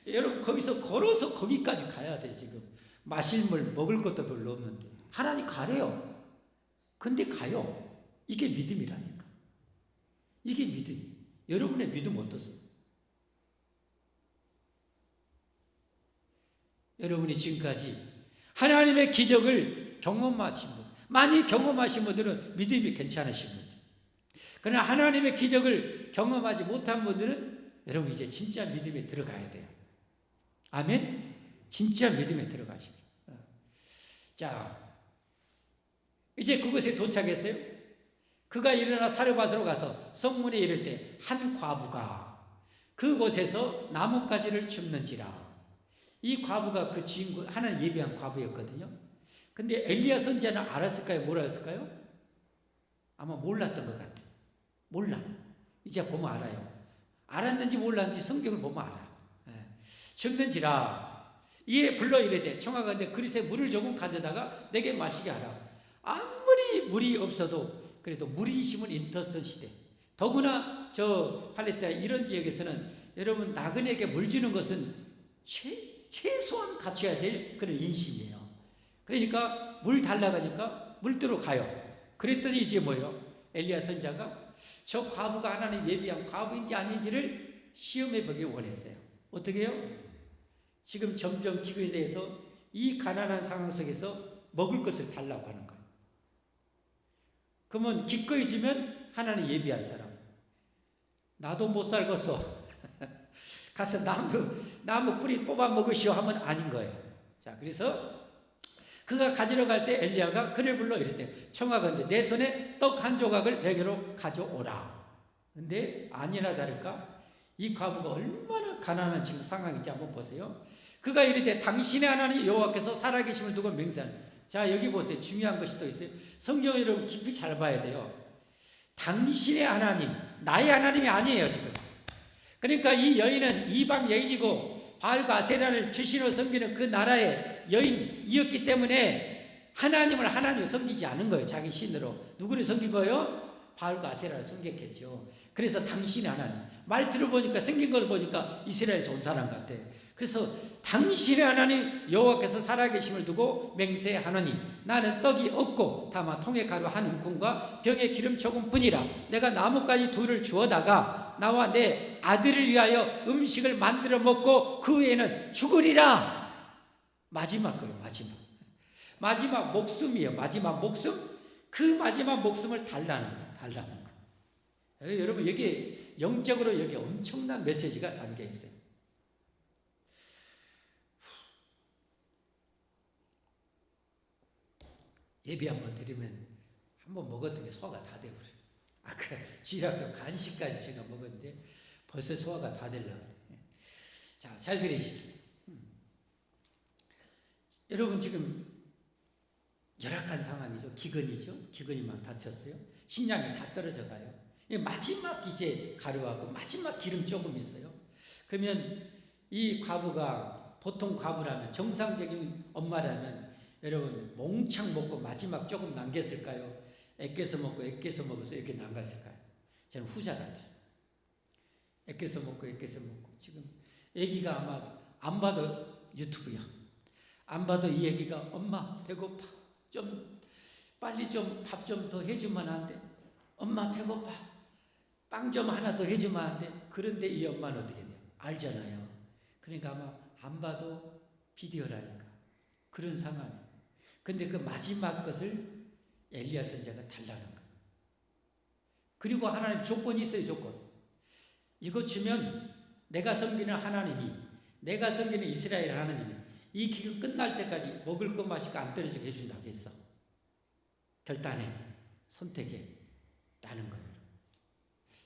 여러분 거기서 걸어서 거기까지 가야 돼. 지금 마실 물 먹을 것도 별로 없는데 하나님 가래요. 근데 가요. 이게 믿음이라니까. 이게 믿음이. 여러분의 믿음 어떠세요? 여러분이 지금까지 하나님의 기적을 경험하신 분, 많이 경험하신 분들은 믿음이 괜찮으신 분들. 그러나 하나님의 기적을 경험하지 못한 분들은 여러분 이제 진짜 믿음에 들어가야 돼요. 아멘? 진짜 믿음에 들어가십시오. 자, 이제 그곳에 도착했어요. 그가 일어나 사르밧으로 가서 성문에 이를 때 한 과부가 그곳에서 나뭇가지를 줍는지라. 이 과부가 그 주인공, 하나님 예비한 과부였거든요. 근데 엘리야 선지자는 알았을까요? 몰랐을까요? 아마 몰랐던 것 같아요. 몰라. 이제 보면 알아요. 알았는지 몰랐는지 성경을 보면 알아. 줍는지라. 이에 불러 이르되 청하건대 그릇에 물을 조금 가져다가 내게 마시게 하라. 아무리 물이 없어도 그래도 물이 힘을 인터스던 시대. 더구나 저 팔레스타인 이런 지역에서는 여러분 나그네에게 물 주는 것은 최소한 갖춰야 될 그런 인심이에요. 그러니까 물 달라고 하니까 물들어 가요. 그랬더니 이제 뭐예요? 엘리야 선지자가 저 과부가 하나님 예비한 과부인지 아닌지를 시험해 보기 원했어요. 어떻게 해요? 지금 점점 기근에 대해서 이 가난한 상황 속에서 먹을 것을 달라고 하는 거예요. 그러면 기꺼이 주면 하나님 예비한 사람. 나도 못 살겠어. 가서 나무 뿌리 뽑아 먹으시오 하면 아닌 거예요. 자, 그래서 그가 가지러 갈 때 엘리야가 그를 불러 이랬대. 청하건대 내 손에 떡 한 조각을 내게로 가져오라. 근데 아니나 다를까 이 과부가 얼마나 가난한 지금 상황인지 한번 보세요. 그가 이르되 당신의 하나님 여호와께서 살아계심을 두고 맹세하는. 자, 여기 보세요. 중요한 것이 또 있어요. 성경을 여러분 깊이 잘 봐야 돼요. 당신의 하나님, 나의 하나님이 아니에요 지금. 그러니까 이 여인은 이방 여인이고 바알과 아세라를 주신으로 섬기는 그 나라의 여인이었기 때문에 하나님을 섬기지 않은 거예요. 자기 신으로. 누구를 섬긴 거예요? 바알과 아세라를 섬겼겠죠. 그래서 당신의 하나님. 말 들어보니까 생긴 걸 보니까 이스라엘에서 온 사람 같아. 그래서 당신의 하나님 여호와께서 살아계심을 두고 맹세하노니 나는 떡이 없고 다만 통에 가루 한 움큼과 병에 기름 조금뿐이라. 내가 나뭇가지 둘을 주어다가 나와 내 아들을 위하여 음식을 만들어 먹고 그 후에는 죽으리라. 마지막 거예요. 마지막 목숨이에요. 마지막 목숨. 그 마지막 목숨을 달라는 거예요. 여러분 여기 영적으로 여기 엄청난 메시지가 담겨 있어요. 예비 한번 드리면 한번 먹었던 게 소화가 다 되버려요. 아까 주일학교 간식까지 제가 먹었는데 벌써 소화가 다 되려고 그래요. 자, 잘 들으시죠. 여러분 지금 열악한 상황이죠. 기근이 막 닥쳤어요. 식량이 다 떨어져 가요. 마지막 이제 가루하고 마지막 기름 조금 있어요. 그러면 이 과부가 보통 과부라면 정상적인 엄마라면 여러분 몽창 먹고 마지막 조금 남겼을까요? 애껴서 먹어서 이렇게 남겼을까요? 저는 후자 같아요. 애껴서 먹고 지금 애기가 아마 안 봐도 유튜브야. 안 봐도 이 애기가 엄마 배고파. 좀 빨리 좀 밥 좀 더 해주면 안 돼? 엄마 배고파. 빵 좀 하나 더 해주면 안 돼? 그런데 이 엄마는 어떻게 돼요? 알잖아요. 그러니까 아마 안 봐도 비디오라니까. 그런 상황. 근데 그 마지막 것을 엘리야 선지자가 달라는 거예요. 그리고 하나님 조건이 있어요. 조건. 이거 주면 내가 섬기는 하나님이, 내가 섬기는 이스라엘 하나님이 이 기근 끝날 때까지 먹을 것 마실 거 안 떨어지게 해준다고 했어. 결단해. 선택해. 라는 거예요.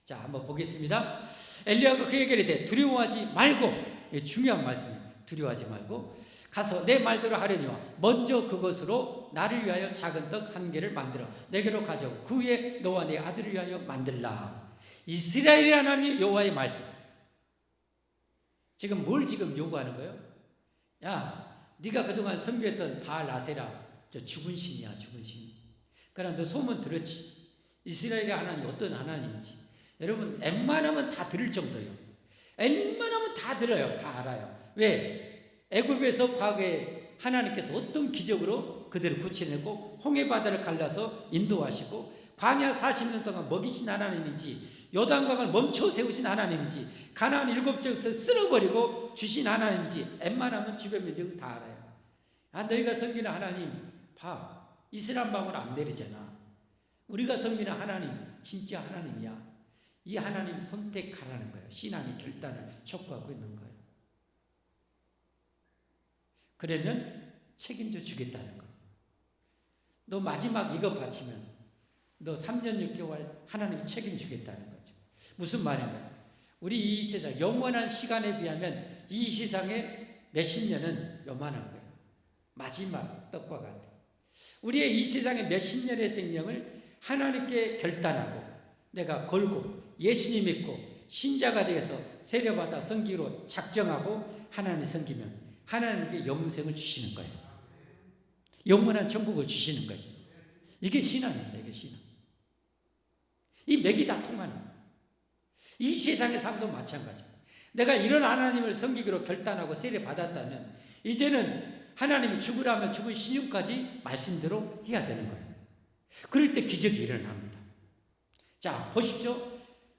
자, 한번 보겠습니다. 엘리야가 그에게 이르되 두려워하지 말고, 중요한 말씀이에요. 두려워하지 말고 가서 내 말대로 하려니와 먼저 그것으로 나를 위하여 작은 떡 한 개를 만들어 내게로 가져오고 그 후에 너와 내 아들을 위하여 만들라. 이스라엘의 하나님 여호와의 말씀. 지금 뭘 지금 요구하는 거예요? 야, 네가 그동안 섬겼던 바알 아세라 저 죽은 신이야. 죽은 신. 그러나 너 소문 들었지? 이스라엘의 하나님 어떤 하나님인지. 여러분 웬만하면 다 들을 정도예요. 웬만하면 다 들어요. 다 알아요. 왜? 애굽에서 과거에 하나님께서 어떤 기적으로 그들을 구출해내고 홍해바다를 갈라서 인도하시고 광야 40년 동안 먹이신 하나님인지 요단강을 멈춰 세우신 하나님인지 가나안 7지역에서 쓸어버리고 주신 하나님인지 웬만하면 주변 민족은 다 알아요. 아, 너희가 섬기는 하나님 봐. 이슬람 방울 안 내리잖아. 우리가 섬기는 하나님 진짜 하나님이야. 이 하나님 선택하라는 거예요. 신앙의 결단을 촉구하고 있는 거예요. 그러면 책임져 주겠다는 거예요. 너 마지막 이거 바치면 너 3년 6개월 하나님이 책임지겠다는 거죠. 무슨 말인가요? 우리 이 세상 영원한 시간에 비하면 이 세상의 몇십 년은 요만한 거예요. 마지막 떡과 같아요. 우리의 이 세상의 몇십 년의 생명을 하나님께 결단하고 내가 걸고 예수님 믿고 신자가 되어서 세례받아 섬기로 작정하고 하나님 섬기면 하나님께 영생을 주시는 거예요. 영원한 천국을 주시는 거예요. 이게 신앙입니다. 이게 신앙. 이 맥이 다 통하는 거예요. 이 세상의 삶도 마찬가지예요. 내가 이런 하나님을 섬기기로 결단하고 세례받았다면 이제는 하나님이 죽으라면 죽은 신유까지 말씀대로 해야 되는 거예요. 그럴 때 기적이 일어납니다. 자, 보십시오.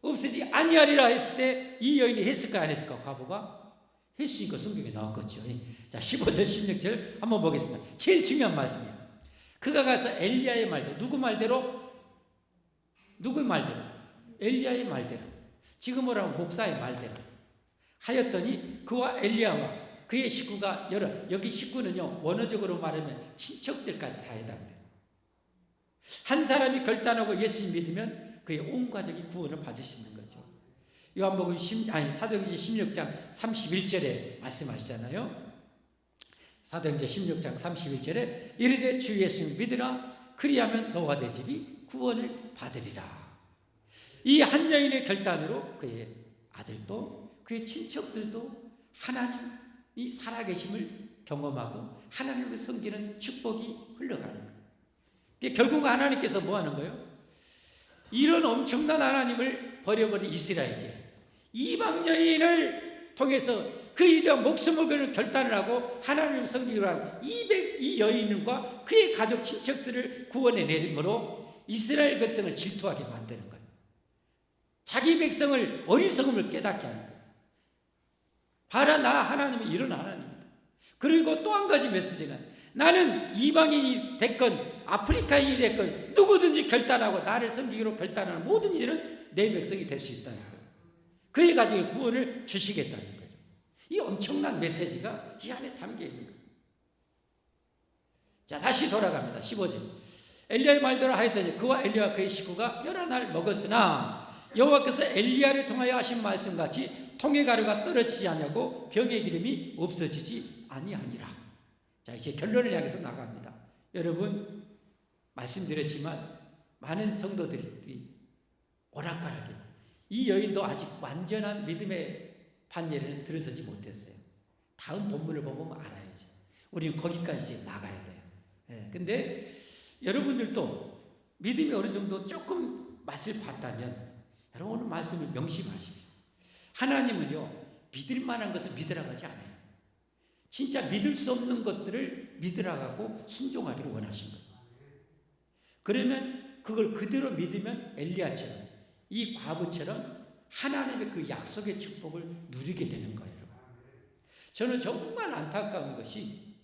없애지 아니하리라 했을 때 이 여인이 했을까 안 했을까? 과부가 했으니까 성경에 나왔겠죠. 자, 15절 16절 한번 보겠습니다. 제일 중요한 말씀이에요. 그가 가서 엘리야의 말대로 누구 말대로? 누구의 말대로? 엘리야의 말대로, 지금으로 목사의 말대로 하였더니 그와 엘리야와 그의 식구가 여기 식구는요, 원어적으로 말하면 친척들까지 다 해당돼요. 한 사람이 결단하고 예수님 믿으면 그의 온 가족이 구원을 받을 수 있는 거죠. 요한복음 사도행전 16장 31절에 말씀하시잖아요. 사도행전 16장 31절에 이르되 주 예수님 믿으라 그리하면 너와 내 집이 구원을 받으리라. 이 한 여인의 결단으로 그의 아들도 그의 친척들도 하나님이 살아계심을 경험하고 하나님을 섬기는 축복이 흘러가는 거예요. 결국 하나님께서 뭐 하는 거예요? 이런 엄청난 하나님을 버려버린 이스라엘에게 이방 여인을 통해서 그 일에 목숨을 거는 결단을 하고 하나님을 섬기기로 한 이 여인과 그의 가족 친척들을 구원해 내므로 이스라엘 백성을 질투하게 만드는 거예요. 자기 백성을 어리석음을 깨닫게 하는 거예요. 봐라, 나 하나님은 이런 하나님이다. 그리고 또 한 가지 메시지는 나는 이방인이 됐건 아프리카인이 됐건 누구든지 결단하고 나를 섬기기로 결단하는 모든 일은 내 백성이 될 수 있다는 거예요. 그의 가족의 구원을 주시겠다는 거예요. 이 엄청난 메시지가 이 안에 담겨 있는 거예요. 자, 다시 돌아갑니다. 15절. 엘리야의 말대로 하였더니 그와 엘리야와 그의 식구가 여러 날 먹었으나 여호와께서 엘리야를 통하여 하신 말씀같이 통의 가루가 떨어지지 아니하고 병의 기름이 없어지지 아니하니라. 자, 이제 결론을 향해서 나갑니다. 여러분, 말씀드렸지만 많은 성도들이 오락가락해. 이 여인도 아직 완전한 믿음의 판례를 들어서지 못했어요. 다음 본문을 보면 알아야지. 우리는 거기까지 이제 나가야 돼요. 근데 여러분들도 믿음이 어느 정도 조금 맛을 봤다면 여러분 오늘 말씀을 명심하십시오. 하나님은요, 믿을 만한 것을 믿으라고 하지 않아요. 진짜 믿을 수 없는 것들을 믿으라고 하고 순종하기를 원하신 거예요. 그러면 그걸 그대로 믿으면 엘리야처럼 이 과부처럼 하나님의 그 약속의 축복을 누리게 되는 거예요. 저는 정말 안타까운 것이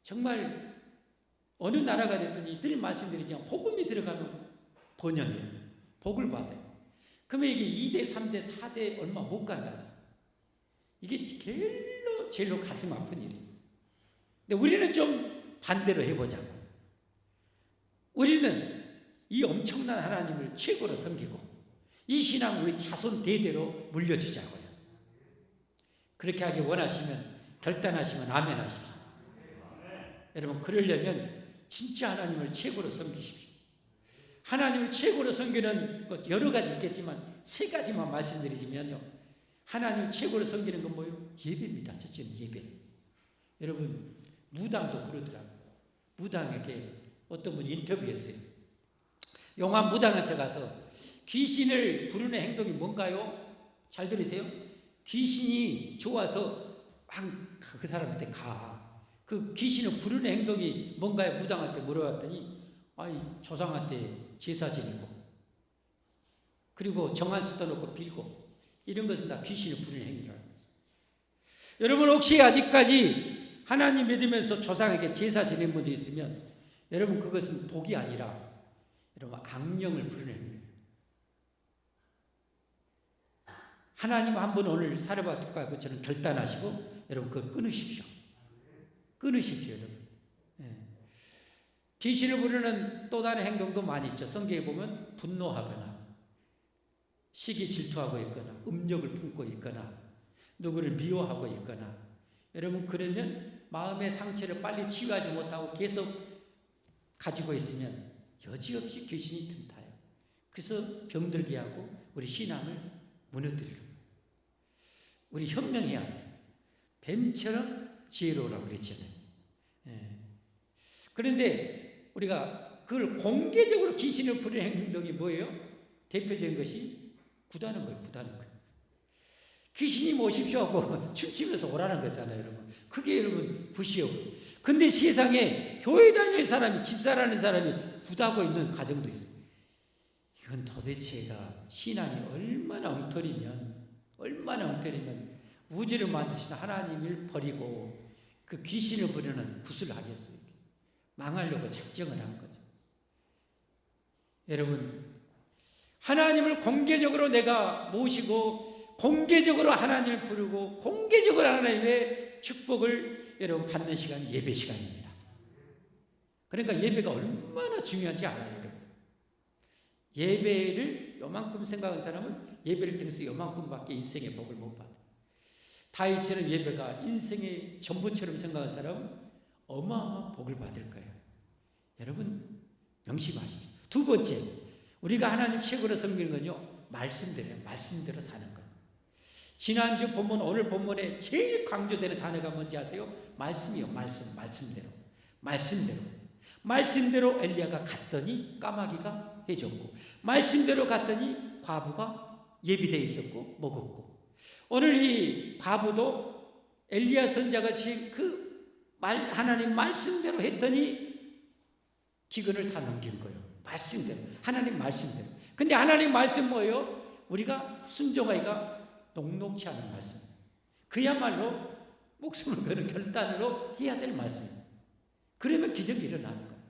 정말 어느 나라가 됐든지 늘 말씀드리지만 복음이 들어가면 번영해요. 복을 받아요. 그러면 이게 2대, 3대, 4대 얼마 못 간다는 거예요. 이게 제일로 가슴 아픈 일이에요. 근데 우리는 좀 반대로 해보자고. 우리는 이 엄청난 하나님을 최고로 섬기고 이 신앙 우리 자손 대대로 물려주자고요. 그렇게 하기 원하시면 결단하시면 아멘 하십시오. 여러분, 그러려면 진짜 하나님을 최고로 섬기십시오. 하나님을 최고로 섬기는 것 여러 가지 있겠지만 세 가지만 말씀드리자면요. 하나님을 최고로 섬기는 건 뭐예요? 예배입니다. 첫째는 예배. 여러분, 무당도 그러더라고요. 무당에게 어떤 분이 인터뷰했어요. 용한 무당한테 가서 귀신을 부르는 행동이 뭔가요? 잘 들으세요. 귀신이 좋아서 막 그 사람한테 가. 그 귀신을 부르는 행동이 뭔가요? 무당한테 물어봤더니 조상한테 제사 지내고 그리고 정한수 떠놓고 빌고 이런 것은 다 귀신을 부르는 행위라고. 여러분, 혹시 아직까지 하나님 믿으면서 조상에게 제사 지낸 분도 있으면 여러분, 그것은 복이 아니라 여러분 악령을 부르는 행위예요. 하나님 한 번 오늘 살아봤을까 것처럼 결단하시고 여러분 그걸 끊으십시오. 끊으십시오, 여러분. 귀신을 부르는 또 다른 행동도 많이 있죠. 성경에 보면 분노하거나 시기 질투하고 있거나 음욕을 품고 있거나 누구를 미워하고 있거나 여러분, 그러면 마음의 상처를 빨리 치유하지 못하고 계속 가지고 있으면 여지없이 귀신이 틈타요. 그래서 병들게 하고 우리 신앙을 무너뜨리는 거예요. 우리 현명해야 돼요. 뱀처럼 지혜로우라고 그랬잖아요. 그런데 우리가 그걸 공개적으로 귀신을 부르는 행동이 뭐예요? 대표적인 것이 구다는 거예요. 구다는 거예요. 귀신이 모십시오 하고 춤추면서 오라는 거잖아요, 여러분. 그게 여러분 부시하고. 근데 세상에 교회 다니는 사람이, 집사라는 사람이 구다고 있는 가정도 있어요. 이건 도대체가 신앙이 얼마나 엉터리면 우주를 만드신 하나님을 버리고 그 귀신을 부르는 굿을 하겠어요. 망하려고 작정을 한 거죠. 여러분, 하나님을 공개적으로 내가 모시고 공개적으로 하나님을 부르고 공개적으로 하나님의 축복을 여러분 받는 시간, 예배 시간입니다. 그러니까 예배가 얼마나 중요한지 알아요, 여러분. 예배를 요만큼 생각하는 사람은 예배를 통해서 요만큼밖에 인생의 복을 못 받아요. 다윗처럼 예배가 인생의 전부처럼 생각하는 사람은 어마어마한 복을 받을 거예요. 여러분 명심하십시오. 두 번째, 우리가 하나님 최고로 섬기는 건요, 말씀대로 사는 거예요. 지난주 본문, 오늘 본문에 제일 강조되는 단어가 뭔지 아세요? 말씀이요. 말씀대로 엘리야가 갔더니 까마귀가 해줬고, 말씀대로 갔더니 과부가 예비되어 있었고 먹었고, 오늘 이 과부도 엘리야 선자가 지은 하나님 말씀대로 했더니 기근을 다 넘긴 거예요. 말씀대로, 하나님 말씀대로. 근데 하나님 말씀 뭐예요? 우리가 순종하기가 녹록치 않은 말씀, 그야말로 목숨을 거는 결단으로 해야 될 말씀입니다. 그러면 기적이 일어나는 거예요.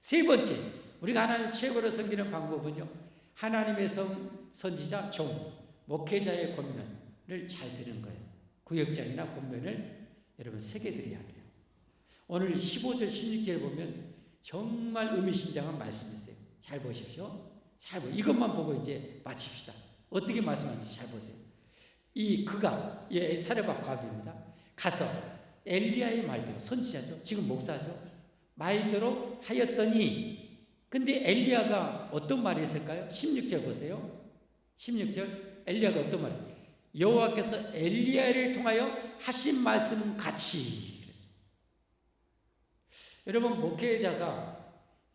세 번째, 우리가 하나님 최고로 섬기는 방법은요, 하나님의 선지자, 목회자의 권면을 잘 들은 거예요. 구역장이나 권면을 여러분 새겨드려야 돼요. 오늘 15절 16절 보면 정말 의미심장한 말씀이 있어요. 잘 보십시오. 이것만 보고 이제 마칩시다. 어떻게 말씀하는지 잘 보세요. 그가 사레밧 과부입니다. 가서 엘리야의 말대로, 선지자죠, 지금 목사죠, 말대로 하였더니, 근데 엘리야가 어떤 말을 했을까요? 16절 보세요. 16절 엘리야가 어떤 말을 했어요? 여호와께서 엘리야를 통하여 하신 말씀 같이 그랬어요. 여러분 목회자가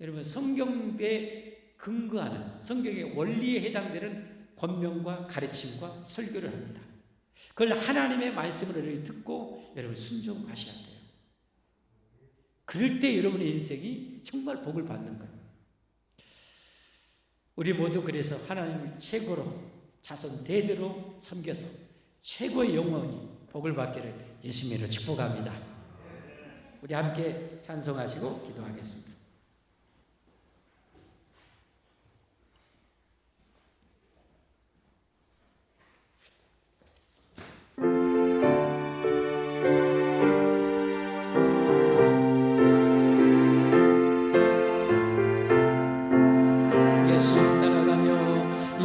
여러분 성경에 근거하는, 성경의 원리에 해당되는 권면과 가르침과 설교를 합니다. 그걸 하나님의 말씀을 듣고 여러분 순종하셔야 돼요. 그럴 때 여러분의 인생이 정말 복을 받는 거예요. 우리 모두 그래서 하나님을 최고로 자손 대대로 섬겨서 최고의 영원히 복을 받기를 예수님으로 축복합니다. 우리 함께 찬송하시고 기도하겠습니다.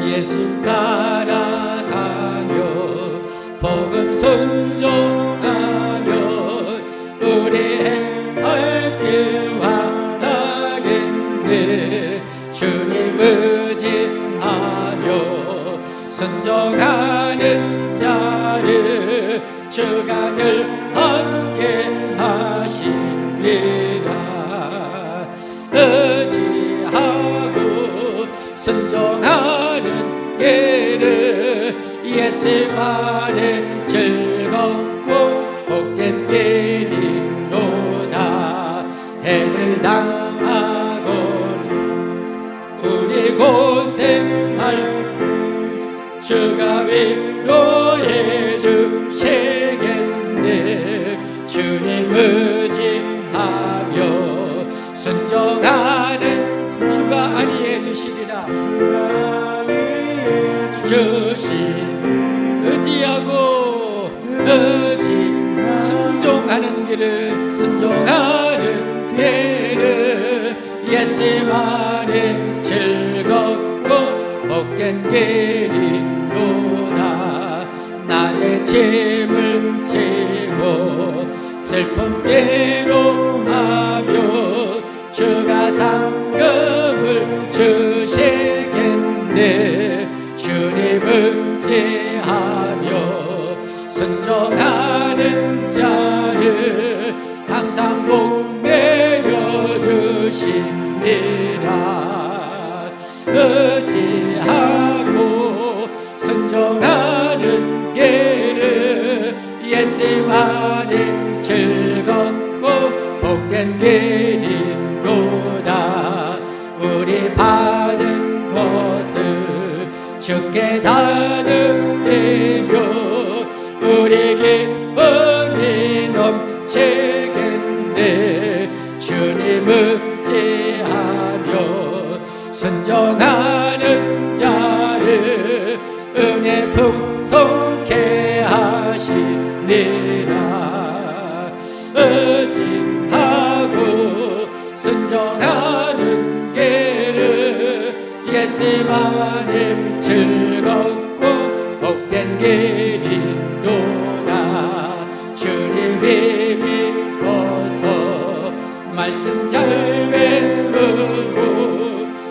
예수 따라가며 복음 순종하며 우리 행할 길 바라겠네. 주님 의지하며 순종하는 자를 주가 늘 함께 하시리라. 의지하고 순종하는 길을 예수만의 즐겁고 복된 길이로다. 해를 당하고 우리 고생할 주가 위로해 주시겠네. 주님 의지하며 순종하는 주가 안위해 주시리라. 의지하고 순종하는 길을, 순종하는 길을 예수만의 즐겁고 복된 길이로다. 나의 짐을 지고 슬픔 위로하며 주가 상급을 주시겠네. 주님 의지하며 순종하는 자를 항상 복 내려주시리라. 의지하고 순종하는 길을 예수만이 즐겁고 복된 길이로다. 우리 받은 것을 주께 다 드리며 우리 기쁨이 넘치겠네. 주님 의지하며 순종하는 자 좋게 하시리라. 의지하고 순종하는 길을 예수만을 즐겁고 복된 길이로다. 주님 믿어서 말씀 잘 외우고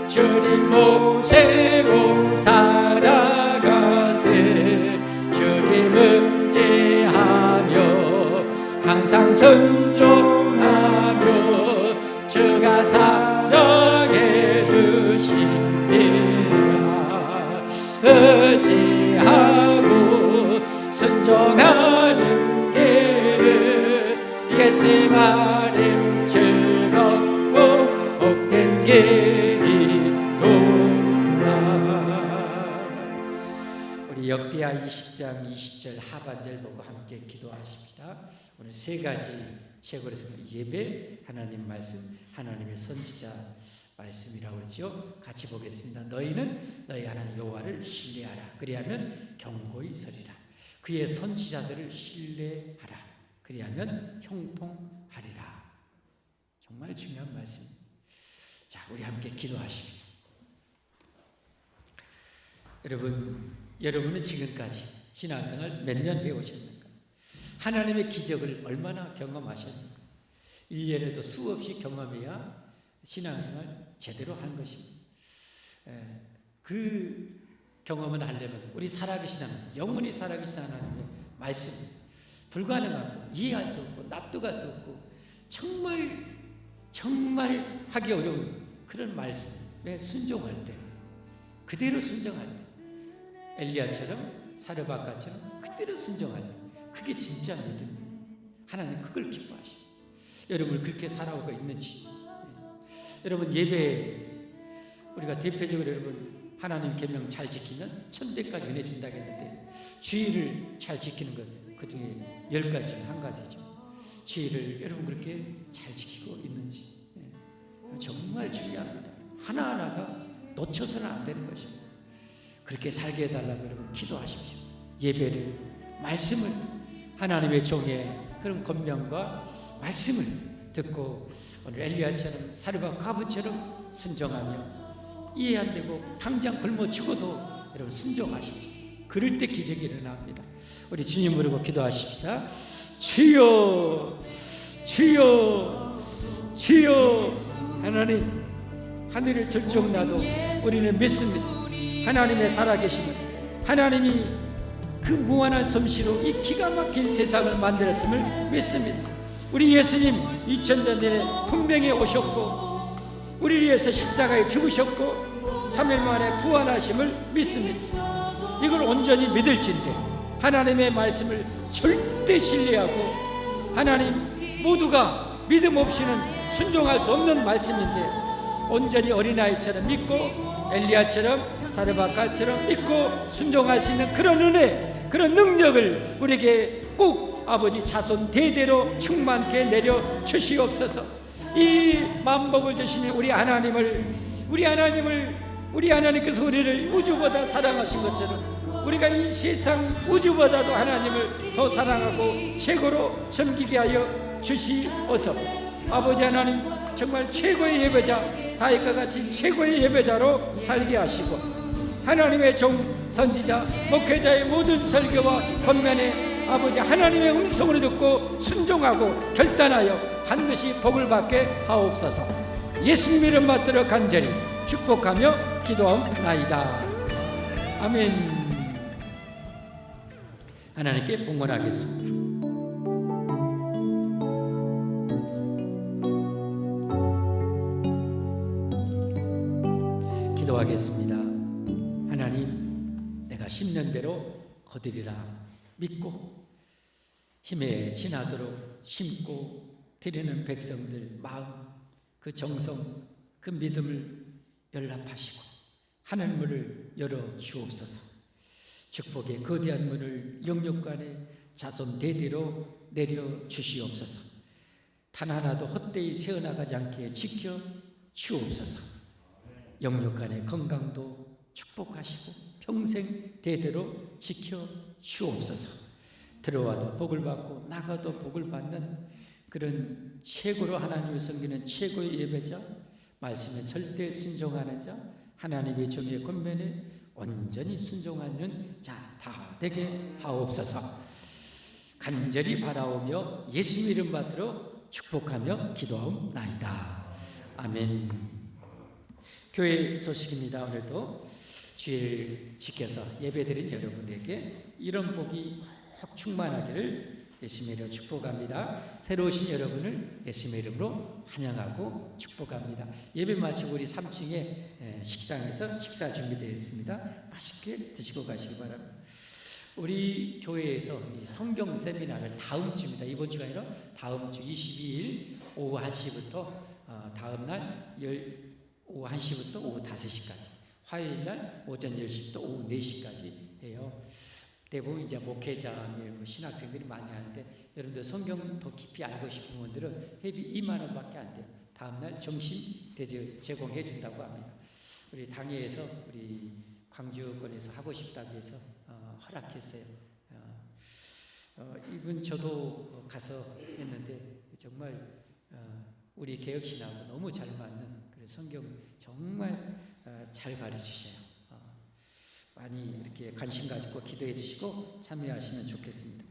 주님 모시고 살아가세. 주님 의지하며 항상 순종하며 주가 사랑해 주시리라. 의지하고 순종하는 길을 예수 말씀 즐겁고 복된 길이로다. 우리 역대하 20장 20절 하반절 보고 함께 기도하십시다. 오늘 세 가지 책으로서 예배, 하나님 말씀, 하나님의 선지자 말씀이라고 그러죠. 같이 보겠습니다. 너희는 너희 하나님 여호와를 신뢰하라. 그리하면 경고히 서리라. 그의 선지자들을 신뢰하라. 그리하면 형통하리라. 정말 중요한 말씀입니다. 자, 우리 함께 기도하십시오. 여러분은 지금까지 신앙생활 몇 년 해오셨는가? 하나님의 기적을 얼마나 경험하셨는가? 1년에도 수없이 경험해야 신앙생활 제대로 한 것입니다. 그 경험을 하려면 우리 살아계신 하나님, 영원히 살아계신 하나님의 말씀, 불가능하고 이해할 수 없고 납득할 수 없고 정말 하기 어려운 그런 말씀에 순종할 때, 그대로 순종할 때, 엘리야처럼 사르밧가처럼 그대로 순종할 때, 그게 진짜 믿음이에요. 하나님 그걸 기뻐하시고, 여러분 그렇게 살아오고 있는지, 여러분 예배 우리가 대표적으로 여러분 하나님 계명 잘 지키면 천대까지 은혜 준다고 했는데, 주의를 잘 지키는 것 그 중에 10가지 중에 한 가지죠. 주의를 여러분 그렇게 잘 지키고 있는지 정말 중요합니다. 하나하나가 놓쳐서는 안 되는 것입니다. 그렇게 살게 해달라고 여러분 기도하십시오. 예배를, 말씀을, 하나님의 종의 그런 권면과 말씀을 듣고 오늘 엘리야처럼 사르밧 과부처럼 순종하며 이해 안 되고 당장 굶어 죽어도 여러분 순종하십시오. 그럴 때 기적이 일어납니다. 우리 주님 부르고 기도하십시다. 주여, 주여, 주여. 하나님, 하늘을 들쭉나도 우리는 믿습니다. 하나님의 살아계심을, 하나님이 그 무한한 솜씨로 이 기가 막힌 세상을 만들었음을 믿습니다. 우리 예수님 2000년 전에 분명히 오셨고 우리를 위해서 십자가에 죽으셨고 3일 만에 부활하심을 믿습니다. 이걸 온전히 믿을진대 하나님의 말씀을 절대 신뢰하고, 하나님 모두가 믿음 없이는 순종할 수 없는 말씀인데 온전히 어린아이처럼 믿고 엘리야처럼 사르밧가처럼 믿고 순종할 수 있는 그런 은혜, 그런 능력을 우리에게 꼭 아버지 자손 대대로 충만케 내려 주시옵소서. 이 만복을 주시는 우리 하나님께서 우리를 우주보다 사랑하신 것처럼 우리가 이 세상 우주보다도 하나님을 더 사랑하고 최고로 섬기게 하여 주시옵소서. 아버지 하나님, 정말 최고의 예배자, 다윗과 같이 최고의 예배자로 살게 하시고 하나님의 종 선지자 목회자의 모든 설교와 권면에 아버지 하나님의 음성을 듣고 순종하고 결단하여 반드시 복을 받게 하옵소서. 예수님 이름 받들어 간절히 축복하며 기도하옵나이다. 아멘. 하나님께 봉헌하겠습니다. 기도하겠습니다. 하나님, 내가 심는 대로 거두리라 믿고 힘에 지나도록 심고 드리는 백성들 마음, 그 정성, 그 믿음을 연락하시고 하늘문을 열어 주옵소서. 축복의 거대한 문을 영육간에 자손 대대로 내려 주시옵소서. 단 하나도 헛되이 새어나가지 않게 지켜 주옵소서. 영육간의 건강도 축복하시고 평생 대대로 지켜 주옵소서. 들어와도 복을 받고 나가도 복을 받는 그런 최고로 하나님을 섬기는 최고의 예배자, 말씀에 절대 순종하는 자, 하나님의 정의 권면에 온전히 순종하는 자 다 되게 하옵소서. 간절히 바라오며 예수 이름 받들어 축복하며 기도하옵나이다. 아멘. 교회 소식입니다. 오늘도 주일 지켜서 예배드린 여러분에게 이런 복이 꼭 충만하기를 예수님의 이름으로 축복합니다. 새로 오신 여러분을 예수님의 이름으로 환영하고 축복합니다. 예배 마치고 우리 3층에 식당에서 식사 준비되어 있습니다. 맛있게 드시고 가시기 바랍니다. 우리 교회에서 이 성경 세미나를 다음 주입니다. 이번 주가 아니라 다음 주 22일 오후 1시부터 다음 날 오후 1시부터 오후 5시까지, 화요일 날 오전 10시부터 오후 4시까지 해요. 대부분 이제 목회자며 신학생들이 많이 하는데, 여러분들 성경 더 깊이 알고 싶은 분들은 회비 2만 원밖에 안 돼요. 다음 날 점심 제공해 준다고 합니다. 우리 당회에서 우리 광주권에서 하고 싶다고 해서 허락했어요. 이분 저도 가서 했는데 정말 우리 개혁신하고 너무 잘 맞는, 그래서 성경 정말 잘 가르치셔요. 많이 이렇게 관심 가지고 기도해 주시고 참여하시면 좋겠습니다.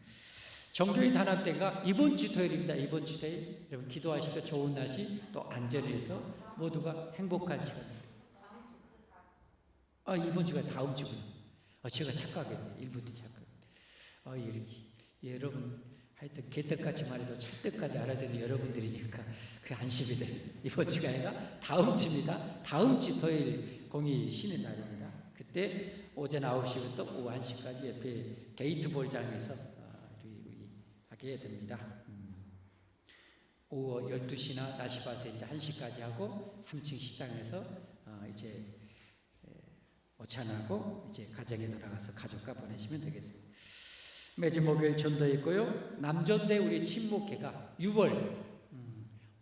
정교회 단합대가 이번 주 토요일입니다. 이번 주 토요일 여러분 기도하십시오. 좋은 날씨 또 안전해서 모두가 행복한 시간입니다. 이번 주가 다음 주군요. 제가 착각했네. 일부터 착각. 이렇게 여러분 하여튼 개떡까지만 해도 찰떡까지 알아듣는 여러분들이니까 그게 안심이 됩니다. 이번 주가 아니라 다음 주입니다. 다음 주 토요일 공의 쉬는 날입니다. 그때 오전 9시부터 오후 1시까지 옆에 게이트볼장에서 우리 하게 됩니다. 오후 12시나 낮이 봐서 이제 1시까지 하고 3층 식당에서 이제 오찬하고 이제 가정에 돌아가서 가족과 보내시면 되겠습니다. 매주 목요일 전도 있고요. 남전대 우리 친목회가 6월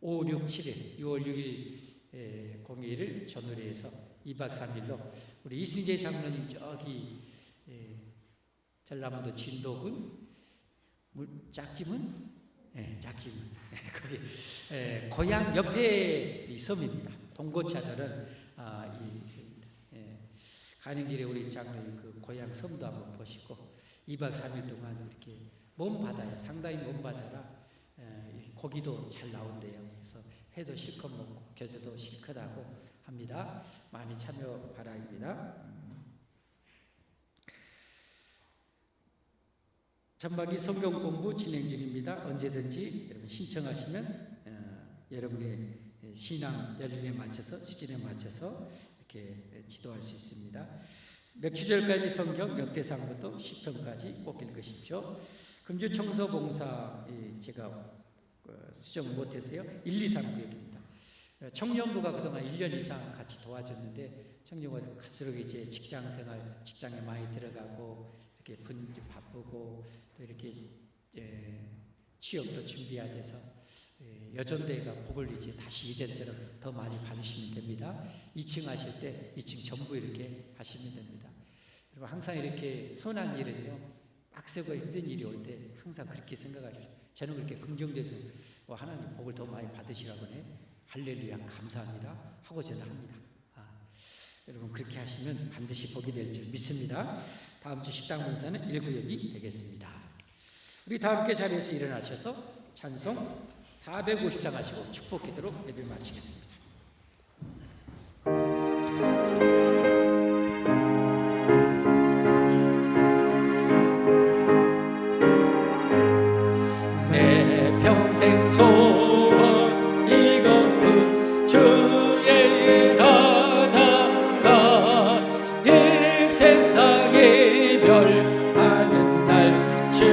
5, 6, 7일 6월 6일 공휴일을 전우리에서 2박 3일로 우리 이승재 장로님 저기 전라남도 진도군 짝지문 짝지문 거기 고향 옆에 이 섬입니다. 동고차들은 이 섬입니다. 가는 길에 우리 장로님 그 고향 섬도 한번 보시고 2박 3일 동안 이렇게 먼 바다에 상당히 먼 바다라 고기도 잘 나온대요. 그래서 회도 실컷 먹고 겨자도 실컷 하고 합니다. 많이 참여 바랍니다. 전반기 성경 공부 진행 중입니다. 언제든지 여러분 신청하시면 여러분의 신앙 연륜에 맞춰서 수준에 맞춰서 이렇게 지도할 수 있습니다. 몇 주절까지 성경 역대상부터 시편까지 꼭 읽으십시오. 금주 청소 봉사 제가 수정 못해서요. 1, 2, 3 구역입니다. 청년부가 그동안 1년 이상 같이 도와줬는데 청년부가 갈수록 이제 직장생활, 직장에 많이 들어가고 이렇게 바쁘고 또 이렇게 취업도 준비해야 돼서 여전대회가 복을 이제 다시 예전처럼 더 많이 받으시면 됩니다. 2층 하실 때 2층 전부 이렇게 하시면 됩니다. 그리고 항상 이렇게 선한 일은요, 빡세고 힘든 일이 올 때 항상 그렇게 생각하죠. 저는 그렇게 긍정돼서 하나님 복을 더 많이 받으시라고네. 할렐루야 감사합니다 하고 저는 합니다. 여러분 그렇게 하시면 반드시 복이 될 줄 믿습니다. 다음 주 식당 봉사는 1구역이 되겠습니다. 우리 다 함께 자리에서 일어나셔서 찬송 450장 하시고 축복 기도로 예배 마치겠습니다. 내 평생 소원 이것뿐 주의 일 하다가 이 세상에 멸하는 날 주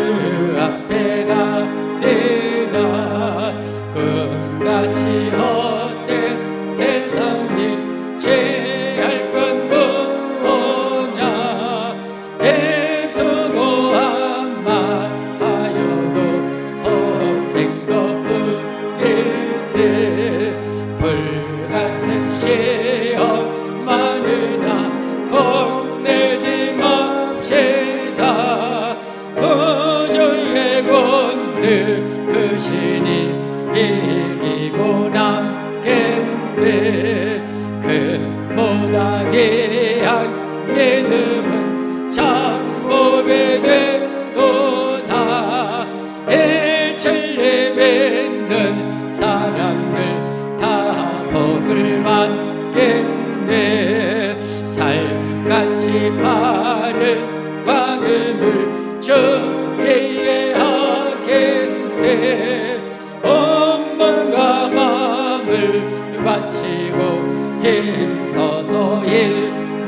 앞에 가리라. 금같이 헛된 그 신이 이기고 남겠네. 그보다 귀한 믿음은 참고에 되도다. 일체에 믿는 사람들 다 복을 받겠네. 살같이 바른 관음을 정의에 하겠세. 온 몸과 마음을 바치고 힘써서 일하세.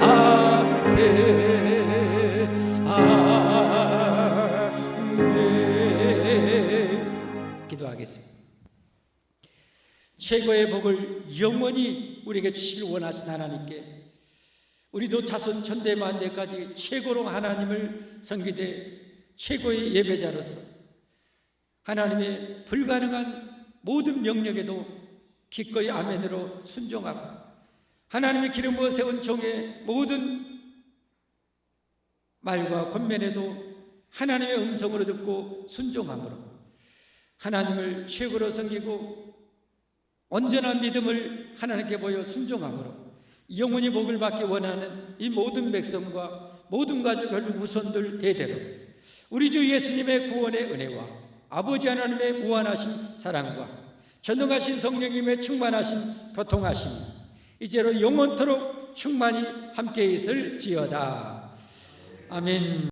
아멘. 기도하겠습니다. 최고의 복을 영원히 우리에게 주시길 원하신 하나님께 우리도 자손 천대만대까지 최고로 하나님을 섬기되 최고의 예배자로서 하나님의 불가능한 모든 명령에도 기꺼이 아멘으로 순종하고 하나님의 기름 부어 세운 종의 모든 말과 권면에도 하나님의 음성으로 듣고 순종함으로 하나님을 최고로 섬기고 온전한 믿음을 하나님께 보여 순종함으로 영원히 복을 받기 원하는 이 모든 백성과 모든 가족 결국 후손들 대대로 우리 주 예수님의 구원의 은혜와 아버지 하나님의 무한하신 사랑과 전능하신 성령님의 충만하신 교통하심이 이제로 영원토록 충만히 함께 있을지어다. 아멘.